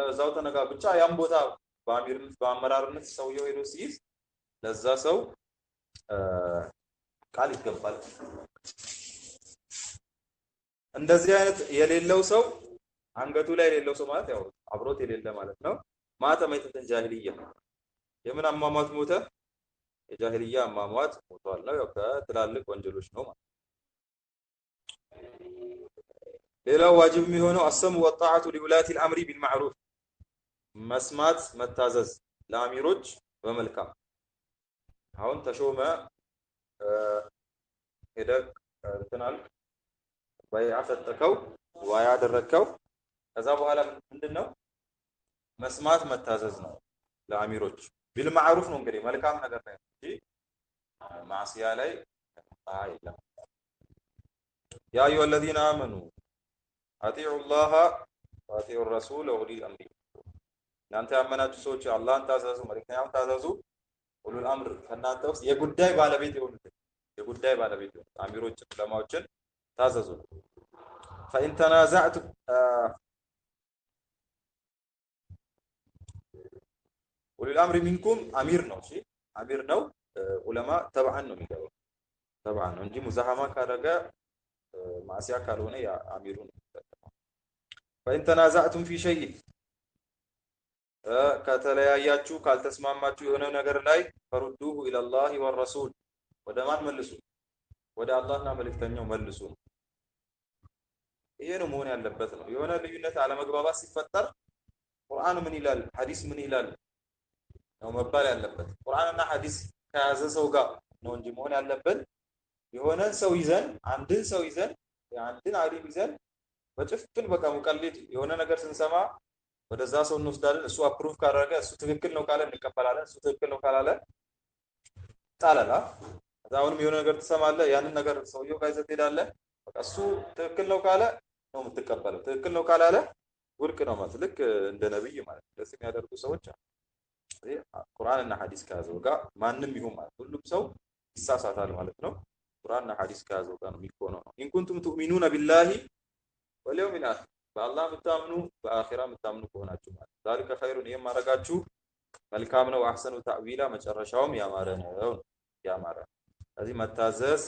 እዛው ተነጋ ብቻ ያን ቦታ በአሚርነት በአመራርነት ሰውየው ሄዶ ሲይዝ ለዛ ሰው ቃል ይገባል። እንደዚህ አይነት የሌለው ሰው አንገቱ ላይ የሌለው ሰው ማለት ያው አብሮት የሌለ ማለት ነው። ማተ መይተተን ጃሂልያ የምን አሟሟት ሞተ? የጃሂልያ አሟሟት ሞቷል ነው። ያው ከትላልቅ ወንጀሎች ነው ማለት። ሌላው ዋጅብ የሚሆነው አሰሙ ወጣዓቱ ሊውላቲ አልአምሪ ቢልማዕሩፍ መስማት መታዘዝ ለአሚሮች በመልካም። አሁን ተሾመ ሄደህ እንትናል በይዓ ሰጠከው ዋያ አደረከው። ከዛ በኋላ ምንድነው መስማት መታዘዝ ነው ለአሚሮች ቢልማዕሩፍ ነው። እንግዲህ መልካም ነገር ላይ እንጂ ማዕሲያ ላይ አይደለም። ያ አዩሀ الذين آمنوا አጢዑ ላህ ወአጢዑ ረሱለ ወኡሊል አምሪ እናንተ ያመናችሁ ሰዎች አላህን ታዘዙ፣ መልእክተኛውን ታዘዙ። ኡሉል አምር ከእናንተ ውስጥ የጉዳይ ባለቤት የሆኑትን አሚሮች ዑለማዎችን ታዘዙ። ፈኢን ተናዛዕቱም ኡሉል አምሪ ሚንኩም አሚር ነው። እሺ አሚር ነው። ዑለማ ተብዓን ነው የሚገባው ተብዓን ነው እንጂ ሙዛሃማ ካደረገ ማዕሲያ ካልሆነ ያ አሚሩ ነው። ፈኢን ተናዛዕቱም ፊ ሸይእ ከተለያያችሁ ካልተስማማችሁ የሆነ ነገር ላይ ፈሩዱሁ ኢለላሂ ወረሱል ወደ ማን መልሱ? ወደ አላህና መልእክተኛው መልሱ። ይሄ ነው መሆን ያለበት ነው። የሆነ ልዩነት አለመግባባት ሲፈጠር ቁርአን ምን ይላል፣ ሐዲስ ምን ይላል ነው መባል ያለበት። ቁርአንና ሐዲስ ከያዘ ሰው ጋር ነው እንጂ መሆን ያለበት የሆነን ሰው ይዘን አንድን አሊም ይዘን በጭፍን በቃ ሙቀሊድ የሆነ ነገር ስንሰማ ወደዛ ሰው እንወስዳለን። እሱ አፕሩቭ ካደረገ እሱ ትክክል ነው ካለ እንቀበላለን። እሱ ትክክል ነው ካላለ ጣላላ። አሁንም የሆነ ነገር ትሰማለህ፣ ያንን ነገር ሰውየው ጋር ይዘህ ትሄዳለህ። በቃ እሱ ትክክል ነው ካለ ነው የምትቀበለው። ትክክል ነው ካላለ ውድቅ ነው ማለት። ልክ እንደ ነብይ ማለት እንደዚህ የሚያደርጉ ሰዎች ቁርአንና ሐዲስ ከያዘው ጋር ማንም ይሁን ማለት ሁሉም ሰው ይሳሳታል ማለት ነው። ቁርአንና ሐዲስ ከያዘው ጋር ነው የሚሆነው ነው። ኢን ኩንቱም ቱእሚኑነ ቢላሂ ወልየውሚል አኺር በአላህ የምታምኑ በአኺራ የምታምኑ ከሆናችሁ ማለት ዛሊከ ኸይሩን ይሄን ማድረጋችሁ መልካም ነው። አህሰኑ ተዕዊላ መጨረሻውም ያማረ ነው። ስለዚህ መታዘዝ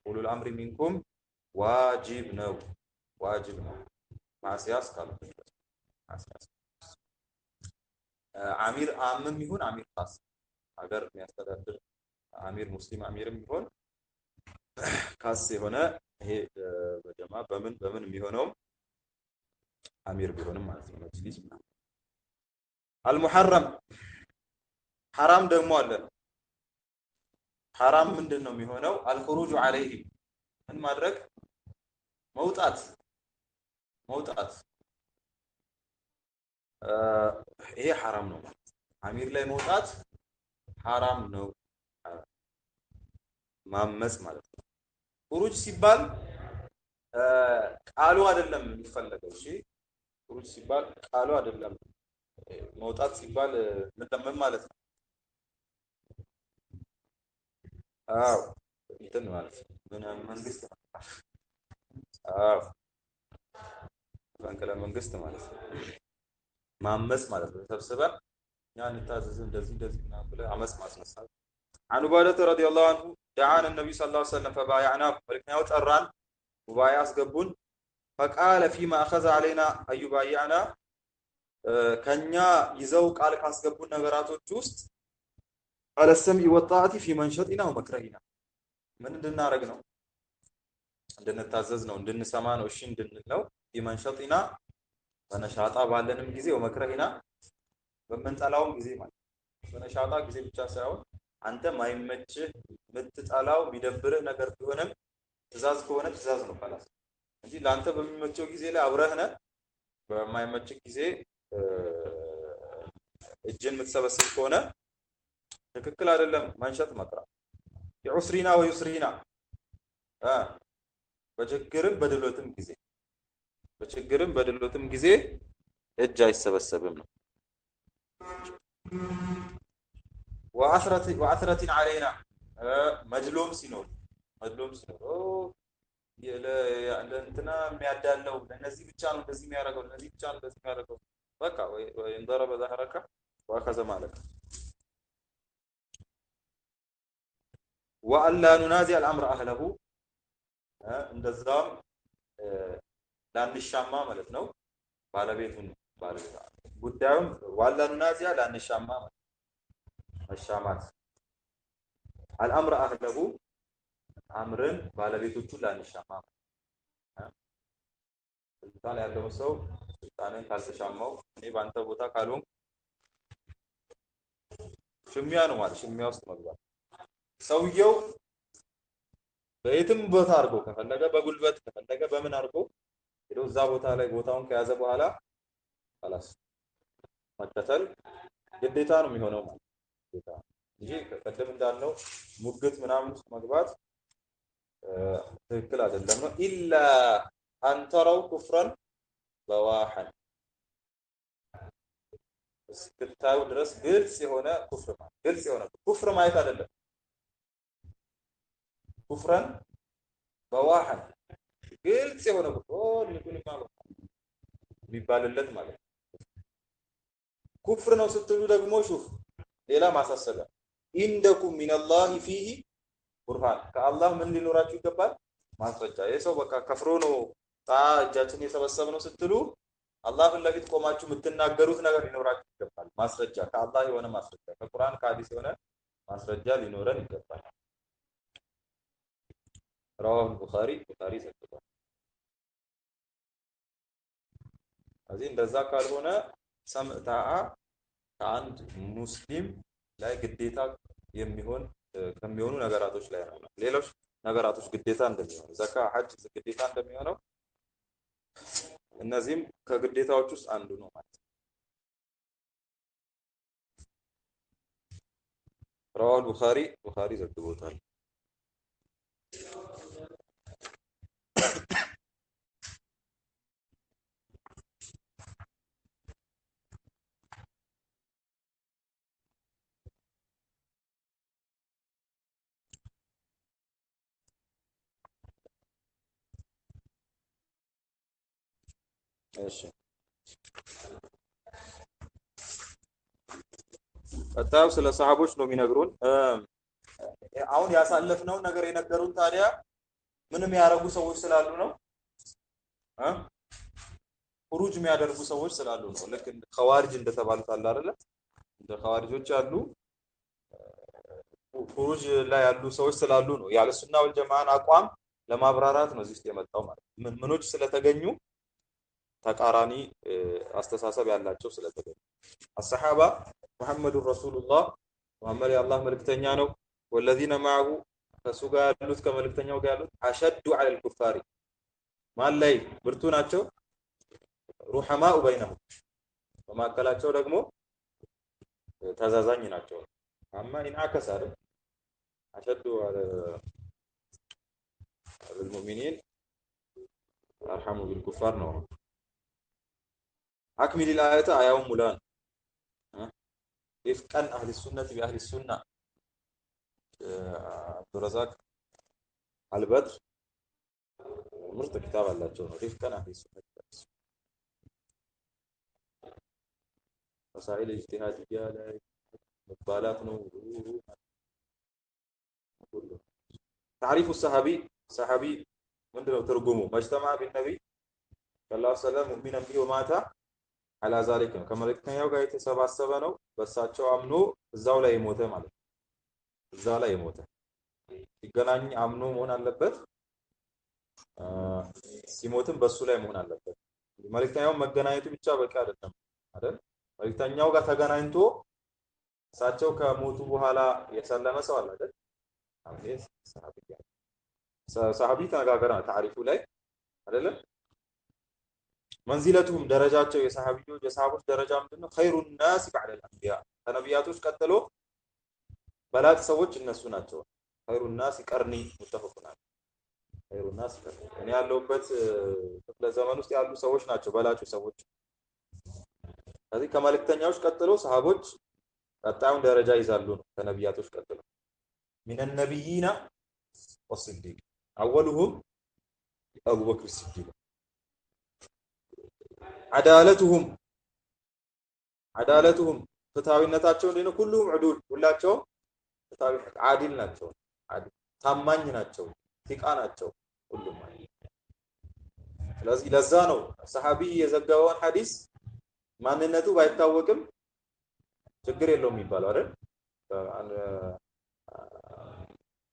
ኡሉል አምሪ ሚንኩም ዋጅብ ነው። ማዕሲያስ ካልሆነ አሚር አምም ይሁን አሚር ኻስ ሀገር የሚያስተዳድር አሚር ሙስሊም አሚርም ይሁን ካስ የሆነ ይሄ በጀማ በምን የሚሆነው አሚር ቢሆንም ማለት ነው መጅሊስ። አልሙሐረም ሐራም ደግሞ አለ። ሐራም ምንድን ነው የሚሆነው? አልኹሩጁ ዐለይሂም ምን ማድረግ? መውጣት መውጣት ይሄ ሐራም ነው ማለት አሚር ላይ መውጣት ሐራም ነው። ማመጽ ማለት ነው። ኹሩጅ ሲባል ቃሉ አይደለም የሚፈለገው። እሺ ኹሩጅ ሲባል ቃሉ አይደለም። መውጣት ሲባል ምን ማለት ነው? አዎ እንትን ማለት ምን መንግስት አዎ ባንከለ መንግስት ማለት ነው። ማመጽ ማለት ነው። ተሰብስበን ያን ታዘዝ እንደዚህ እንደዚህ ምናምን ብለህ አመጽ ማስነሳት። عن عبادة رضي الله عنه دعانا النبي صلى الله عليه وسلم فبايعناه ولكن طران مبايع አስገቡን فقال فيما أخذ علينا أن يبايعنا ከኛ ይዘው ቃል ካስገቡን ነገራቶች ውስጥ على السمع والطاعة في منشطنا ومكرهنا ምን እንድናረግ ነው? እንድንታዘዝ ነው፣ እንድንሰማ ነው፣ እሺ እንድንል ነው። في منشطنا በነሻጣ ባለንም ጊዜ ወመክረሂና በመንጠላውም ጊዜ ማለት በነሻጣ ጊዜ ብቻ ሳይሆን አንተ ማይመችህ ምትጠላው የሚደብርህ ነገር ቢሆንም ትእዛዝ ከሆነ ትእዛዝ ነው ካላስ እንጂ ላንተ በሚመቸው ጊዜ ላይ አብረህ ነህ። በማይመችህ ጊዜ እጅን የምትሰበስብ ከሆነ ትክክል አይደለም። መንሸጥ መጥራ የዑስሪና ወዩስሪና በችግርም በድሎትም ጊዜ እጅ አይሰበሰብም ነው። ወአስረቲን አለይና መድሎም ሲኖር እንትና የሚያዳለው ለነዚህ ብቻ ነው እንደዚህ የሚያደርገው ለነዚህ ብቻ ነው እንደዚህ የሚያደርገው በቃ ወይ እንደረበ ዛህረካ ወከዘ ማለት ወአላ ኑናዚ አልአምር አህለሁ እንደዛም ላንሻማ ማለት ነው። ባለቤቱን ጉዳዩን ዋላ ኑናዚያ ላንሻማ መሻማት አልአምር አህለሁ አምርን ባለቤቶቹን ላንሻማ ስልጣን ያለው ሰው ስልጣንን ካልተሻማው እኔ ባንተ ቦታ ካልሆንኩ ሽሚያ ነው ማለት ሽሚያ ውስጥ መግባት። ሰውየው በየትም ቦታ አድርጎ ከፈለገ በጉልበት ከፈለገ በምን አድርጎ ሄዶ እዛ ቦታ ላይ ቦታውን ከያዘ በኋላ خلاص መከተል ግዴታ ነው የሚሆነው ማለት ግዴታ እንጂ ከቀደም እንዳልነው ሙግት ምናምን መግባት ትክክል አይደለም ነው። ኢላ አንተራው ኩፍራን በዋህን እስክታዩ ድረስ ግልጽ የሆነ ኩፍር ማለት ግልጽ የሆነ ኩፍር ማለት አይደለም። ኩፍራን በዋህን ግልጽ የሆነ ኩፍር ልኩን ማለት ቢባልለት ማለት ኩፍር ነው ስትሉ ደግሞ ሹፍ ሌላ ማሳሰቢያ ኢንደኩም ሚነላሂ ፊሂ ቡርሃን ከአላህ ምን ሊኖራችሁ ይገባል? ማስረጃ። የሰው በቃ ከፍሮ ነው እጃችን የሰበሰብ ነው ስትሉ አላህ ፊት ለፊት ቆማችሁ የምትናገሩት ነገር ሊኖራችሁ ይገባል። ማስረጃ ከአላህ የሆነ ማስረጃ ከቁርአን ከሐዲስ የሆነ ማስረጃ ሊኖረን ይገባል። رواه البخاري ዘግቧል። እዚህ እንደዛ ካልሆነ ሰምዕታአ ከአንድ ሙስሊም ላይ ግዴታ የሚሆን ከሚሆኑ ነገራቶች ላይ ነው። ሌሎች ነገራቶች ግዴታ እንደሚሆኑ ዘካ፣ ሐጅ ግዴታ እንደሚሆነው እነዚህም ከግዴታዎች ውስጥ አንዱ ነው ማለት ነው። رواه البخاري ዘግቦታል። እሺ ቀጣዩ ስለ ሰሃቦች ነው የሚነግሩን። አሁን ያሳለፍነውን ነገር የነገሩን ታዲያ ምንም ያደረጉ ሰዎች ስላሉ ነው ኹሩጅ የሚያደርጉ ሰዎች ስላሉ ነው። ልክ ኸዋሪጅ እንደተባሉት አለ አይደለ? እንደ ኸዋሪጆች ያሉ ኹሩጅ ላይ ያሉ ሰዎች ስላሉ ነው። ያለ ሱና ወል ጀማዓን አቋም ለማብራራት ነው እዚህ ውስጥ የመጣው ማለት ነው። ምኖች ስለተገኙ ተቃራኒ አስተሳሰብ ያላቸው ስለተገኙ الصحابة محمد رسول الله محمد الله መልእክተኛ ነው والذين معه ከሱ ጋር ያሉት ከመልእክተኛው ጋር ያሉት አሸዱ على الكفار ማን ላይ ብርቱ ናቸው ሩሐማኡ በይነሁም በማከላቸው ደግሞ ተዛዛኝ ናቸው አማ ኢንአከስ አይደል አሸዱ على المؤمنين ارحم بالكفار ነው أكمل الآية آية مولان رفقا أهل السنة بأهل السنة عبد الرزاق البدر مرت كتاب الله جون رفقا أهل السنة مسائل اجتهادية لا مقالات تعريف الصحابي صحابي من دون ترجمه ما اجتمع بالنبي صلى الله عليه وسلم مؤمنا به ومات على ذلك ከመልእክተኛው ጋር የተሰባሰበ ነው በሳቸው አምኖ እዛው ላይ ሞተ ማለት እዛው ላይ ሞተ ሲገናኝ አምኖ መሆን አለበት ሲሞትም በሱ ላይ መሆን አለበት መልእክተኛው መገናኘቱ ብቻ በቂ አይደለም አይደል መልእክተኛው ጋር ተገናኝቶ እሳቸው ከሞቱ በኋላ የሰለመ ሰው አለ አይደል አሜን ሰሃቢ ተነጋገረ ታሪፉ ላይ አይደለም منزلتهم درجاتቸው የሰሃቢዎች የሰሃቦች ደረጃ ምንድነው خير الناس بعد الانبياء ከነቢያቶች ቀጥሎ በላጭ ሰዎች እነሱ ናቸው خير الناس قرني متفقون خير الناس قرني እኔ ያለውበት ክፍለ ዘመን ውስጥ ያሉ ሰዎች ናቸው በላጭ ሰዎች ስለዚህ ከመልእክተኛዎች ቀጥሎ ሰሃቦች ቀጣዩን ደረጃ ይዛሉ ነው ከነቢያቶች ቀጥሎ من النبيين والصديق اولهم ابو بكر الصديق عدالتهم ፍትሃዊነታቸው እንደሆነ ሁሉም ዕዱል ሁላቸው ፍትሃዊ ዓዲል ናቸው ዓዲል ታማኝ ናቸው ቲቃ ናቸው ሁሉም ስለዚህ ለዛ ነው ሰሃቢ የዘገበውን ሐዲስ ማንነቱ ባይታወቅም ችግር የለውም የሚባለው አይደል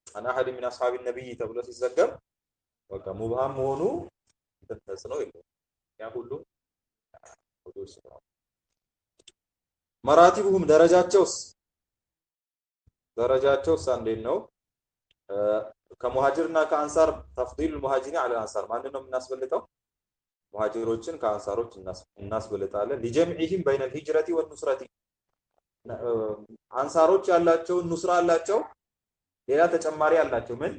አና አሐድ من اصحاب النبي ተብሎ ሲዘገብ በቃ ሙብሃም መሆኑ ተጽዕኖ የለውም ያ ሁሉ مراتبهم درجاتቸውስ እንዴት ነው ከሙሃጅርና ከአንሳር ተፍዲል المهاجرين على الانصار ማንን ነው የምናስበልጠው ሙሃጅሮችን ከአንሳሮች እናስበልጣለን لجمعهم بين الهجرة والنصرة አንሳሮች ያላቸው ኑስራ አላቸው ሌላ ተጨማሪ አላቸው ምን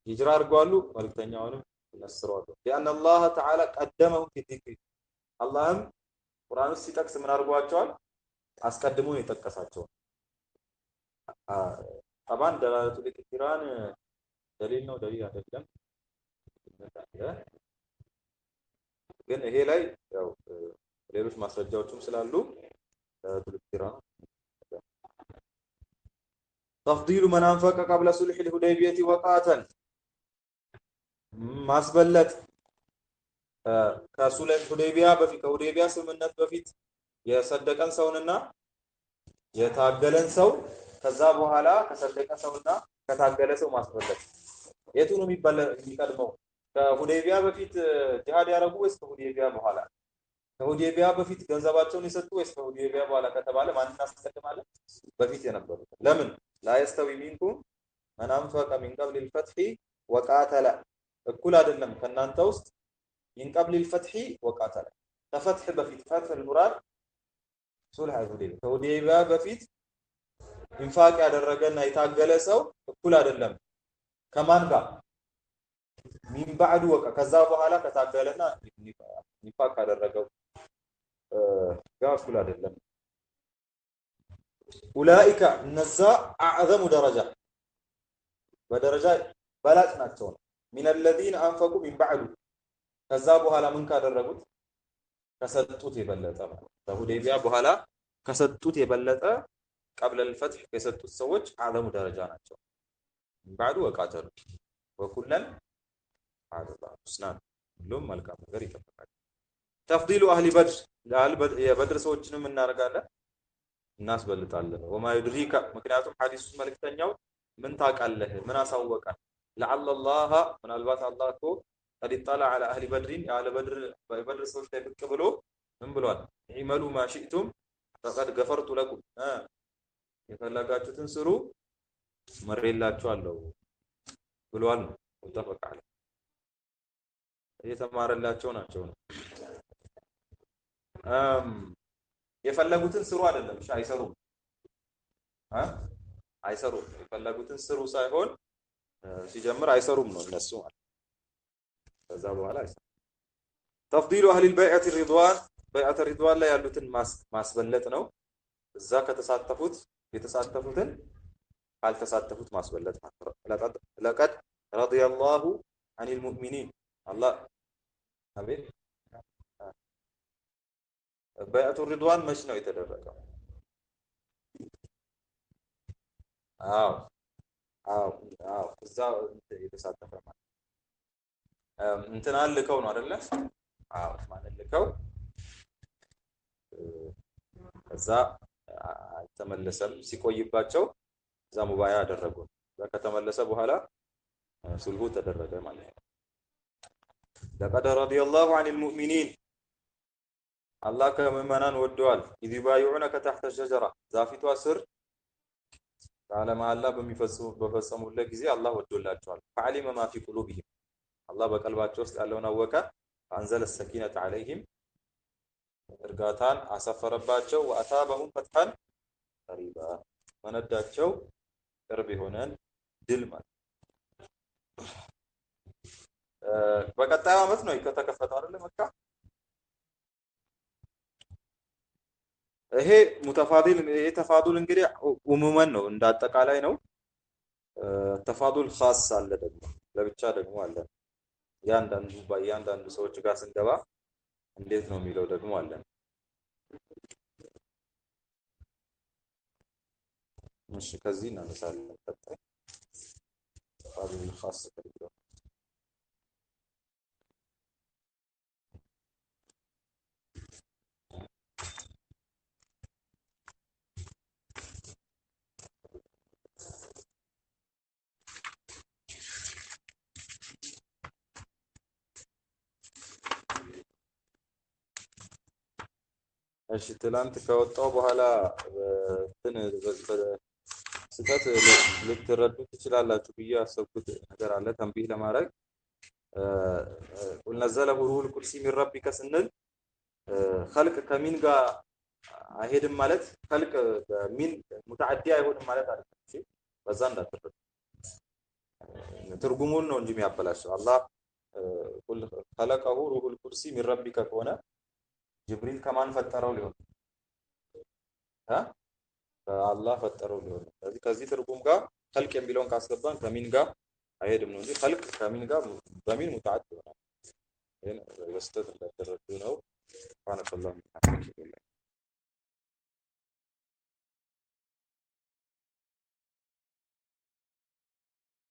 ሂጅራ አድርገዋሉ መልእክተኛውንም ነስረዋል لأن الله تعالى قدمهم في الذكر اللهم ቁርአን ውስጥ ሲጠቅስ ምን አድርጓቸዋል አስቀድሞ የጠቀሳቸው طبعا دلالة الاقتران دليل ነው دليل አይደለም ግን ይሄ ላይ ያው ሌሎች ማስረጃዎችም ስላሉ الاقتران تفضيل من انفق قبل صلح الحديبية وقاتل ማስበለጥ ከሱለህ ሁዴቢያ በፊት ከሁዴቢያ ስምምነት በፊት የሰደቀን ሰውንና የታገለን ሰው ከዛ በኋላ ከሰደቀ ሰውና ከታገለ ሰው ማስበለጥ የቱ ነው የሚቀድመው ከሁዴቢያ በፊት ጂሃድ ያረጉ ወይስ ከሁዴቢያ በኋላ ከሁዴቢያ በፊት ገንዘባቸውን የሰጡ ወይስ ከሁዴቢያ በኋላ ከተባለ ማንን እናስቀድማለን በፊት የነበሩት ለምን لا يستوي منكم من انفق من قبل الفتح وقاتل እኩል አይደለም ከናንተ ውስጥ من قبل الفتح وقاتل ከፈትህ በፊት ፈትህ المراد ሱልህ ሁዴቢያ ከሁዴቢያ በፊት ኢንፋቅ ያደረገና የታገለ ሰው እኩል አይደለም ከማን ጋር من بعد ከዛ በኋላ ከታገለና ኢንፋቅ ያደረገው ጋር እኩል አይደለም اولئك النزا اعظم درجه በደረጃ በላጭ ናቸው من الذين انفقوا من بعد ከዛ በኋላ ምን ካደረጉት ከሰጡት የበለጠ ማለት ከሁዴቢያ በኋላ ከሰጡት የበለጠ قبل الفتح ከሰጡት ሰዎች አዕዘሙ ደረጃ ናቸው بعد ወቃተሉ ወኩለን አደባ ስናን ሁሉም መልካም ነገር ይጠብቃል تفضيل اهل بدر የበድር ሰዎችንም እናረጋለን እናስበልጣለን وما يدريك ምክንያቱም ሐዲሱ መልእክተኛው ምን ታቃለህ ምን አሳወቀ لعل الله ምናልባት አላህ እኮ ቀድ طلع على اهل بدر ያለ በበድር ሰዎች ላይ ብቅ ብሎ ምን ብሏል? ኢመሉ ማሽእቱም ፈቀድ ገፈርቱ ለኩም የፈለጋችሁትን ስሩ መሬላችኋለሁ ብሏል ነው ሙተፈቅ ዐለይህ። እየተማረላቸው ናቸው ነው። የፈለጉትን ስሩ አይደለም፣ እሺ አይሰሩም አይሰሩም። የፈለጉትን ስሩ ሳይሆን ሲጀምር አይሰሩም ነው እነሱ ማለት። ከዛ በኋላ አይሰሩም። ተፍዲሉ አህሊ البيعة الرضوان በይዓተ ሪድዋን ላይ ያሉትን ማስበለጥ ነው። እዛ ከተሳተፉት የተሳተፉትን ካልተሳተፉት ማስበለጥ ማለት። ለቀድ ረዲየላሁ ዐኒል ሙእሚኒን አላህ አቤት። በይዓቱ ሪድዋን መች ነው የተደረገው? አዎ አዎ እዛ የተሳተፈ ማለት እንትን አልከው ነው አይደለ? አዎ ማለት ልከው ከዛ አልተመለሰም። ሲቆይባቸው እዛ ሙባያ አደረጉ። ከተመለሰ በኋላ ሱልሁ ተደረገ ማለት ነው። ለቀድ ረዲየላሁ ዐኒል ሙእሚኒን አላህ ከምዕመናን ወደዋል። ኢዝ ዩባይዑነከ ተሕተ ሸጀራ ዛፊቷ ስር ቃለ መሐላ በፈጸሙለት ጊዜ አላህ ወዶላቸዋል። ፈዐሊመ ማ ፊ ቁሉቢሂም አላህ በቀልባቸው ውስጥ ያለውን አወቀ። አንዘለ ሰኪነተ ዐለይሂም እርጋታን አሰፈረባቸው። ወአታበሁም ፈትሐን ቀሪባ መነዳቸው ቅርብ የሆነን ድል ማለት በቀጣዩ ዓመት ነው ከተከፈተው አይደል መካ። ይሄ ሙተፋዲል ተፋዱል እንግዲህ ኡሙመን ነው እንዳጠቃላይ ነው። ተፋዱል ኻስ አለ ደግሞ ለብቻ ደግሞ አለ። ያንዳንዱ ሰዎች ጋር ስንገባ እንዴት ነው የሚለው ደግሞ አለ። እሺ ከዚህ እናነሳለን። ቀጣይ ተፋዱል ኻስ ከሚለው እሺ ትላንት ከወጣው በኋላ ስህተት ልትረዱ ትችላላችሁ ብዬ ያሰብኩት ነገር አለ ተንቢህ ለማድረግ። ቁል ነዘለሁ ሩሁል ቁድሲ ሚን ረቢከ ስንል ኸልቅ ከሚን ጋር አይሄድም ማለት ኸልቅ ሚን ሙተዓዲ አይሆንም ማለት አይደለም። እሺ በዛ እንዳትረዱ። ትርጉሙን ነው እንጂ የሚያበላሸው። አላህ ቁል ኸለቀሁ ሩሁል ቁድሲ ሚን ረቢከ ከሆነ ጅብሪል ከማን ፈጠረው ሊሆን አላህ ፈጠረው ሊሆን። ስለዚህ ከዚህ ትርጉም ጋር ኸልቅ የሚለውን ካስገባን ከሚን ጋር አይሄድም ነው እንጂ ኸልቅ ከሚን ጋር በሚን ሙተዓዲ ይሆናል። ይሄን በስተት እንዳትረዱ ነው። ሱብሃነላህ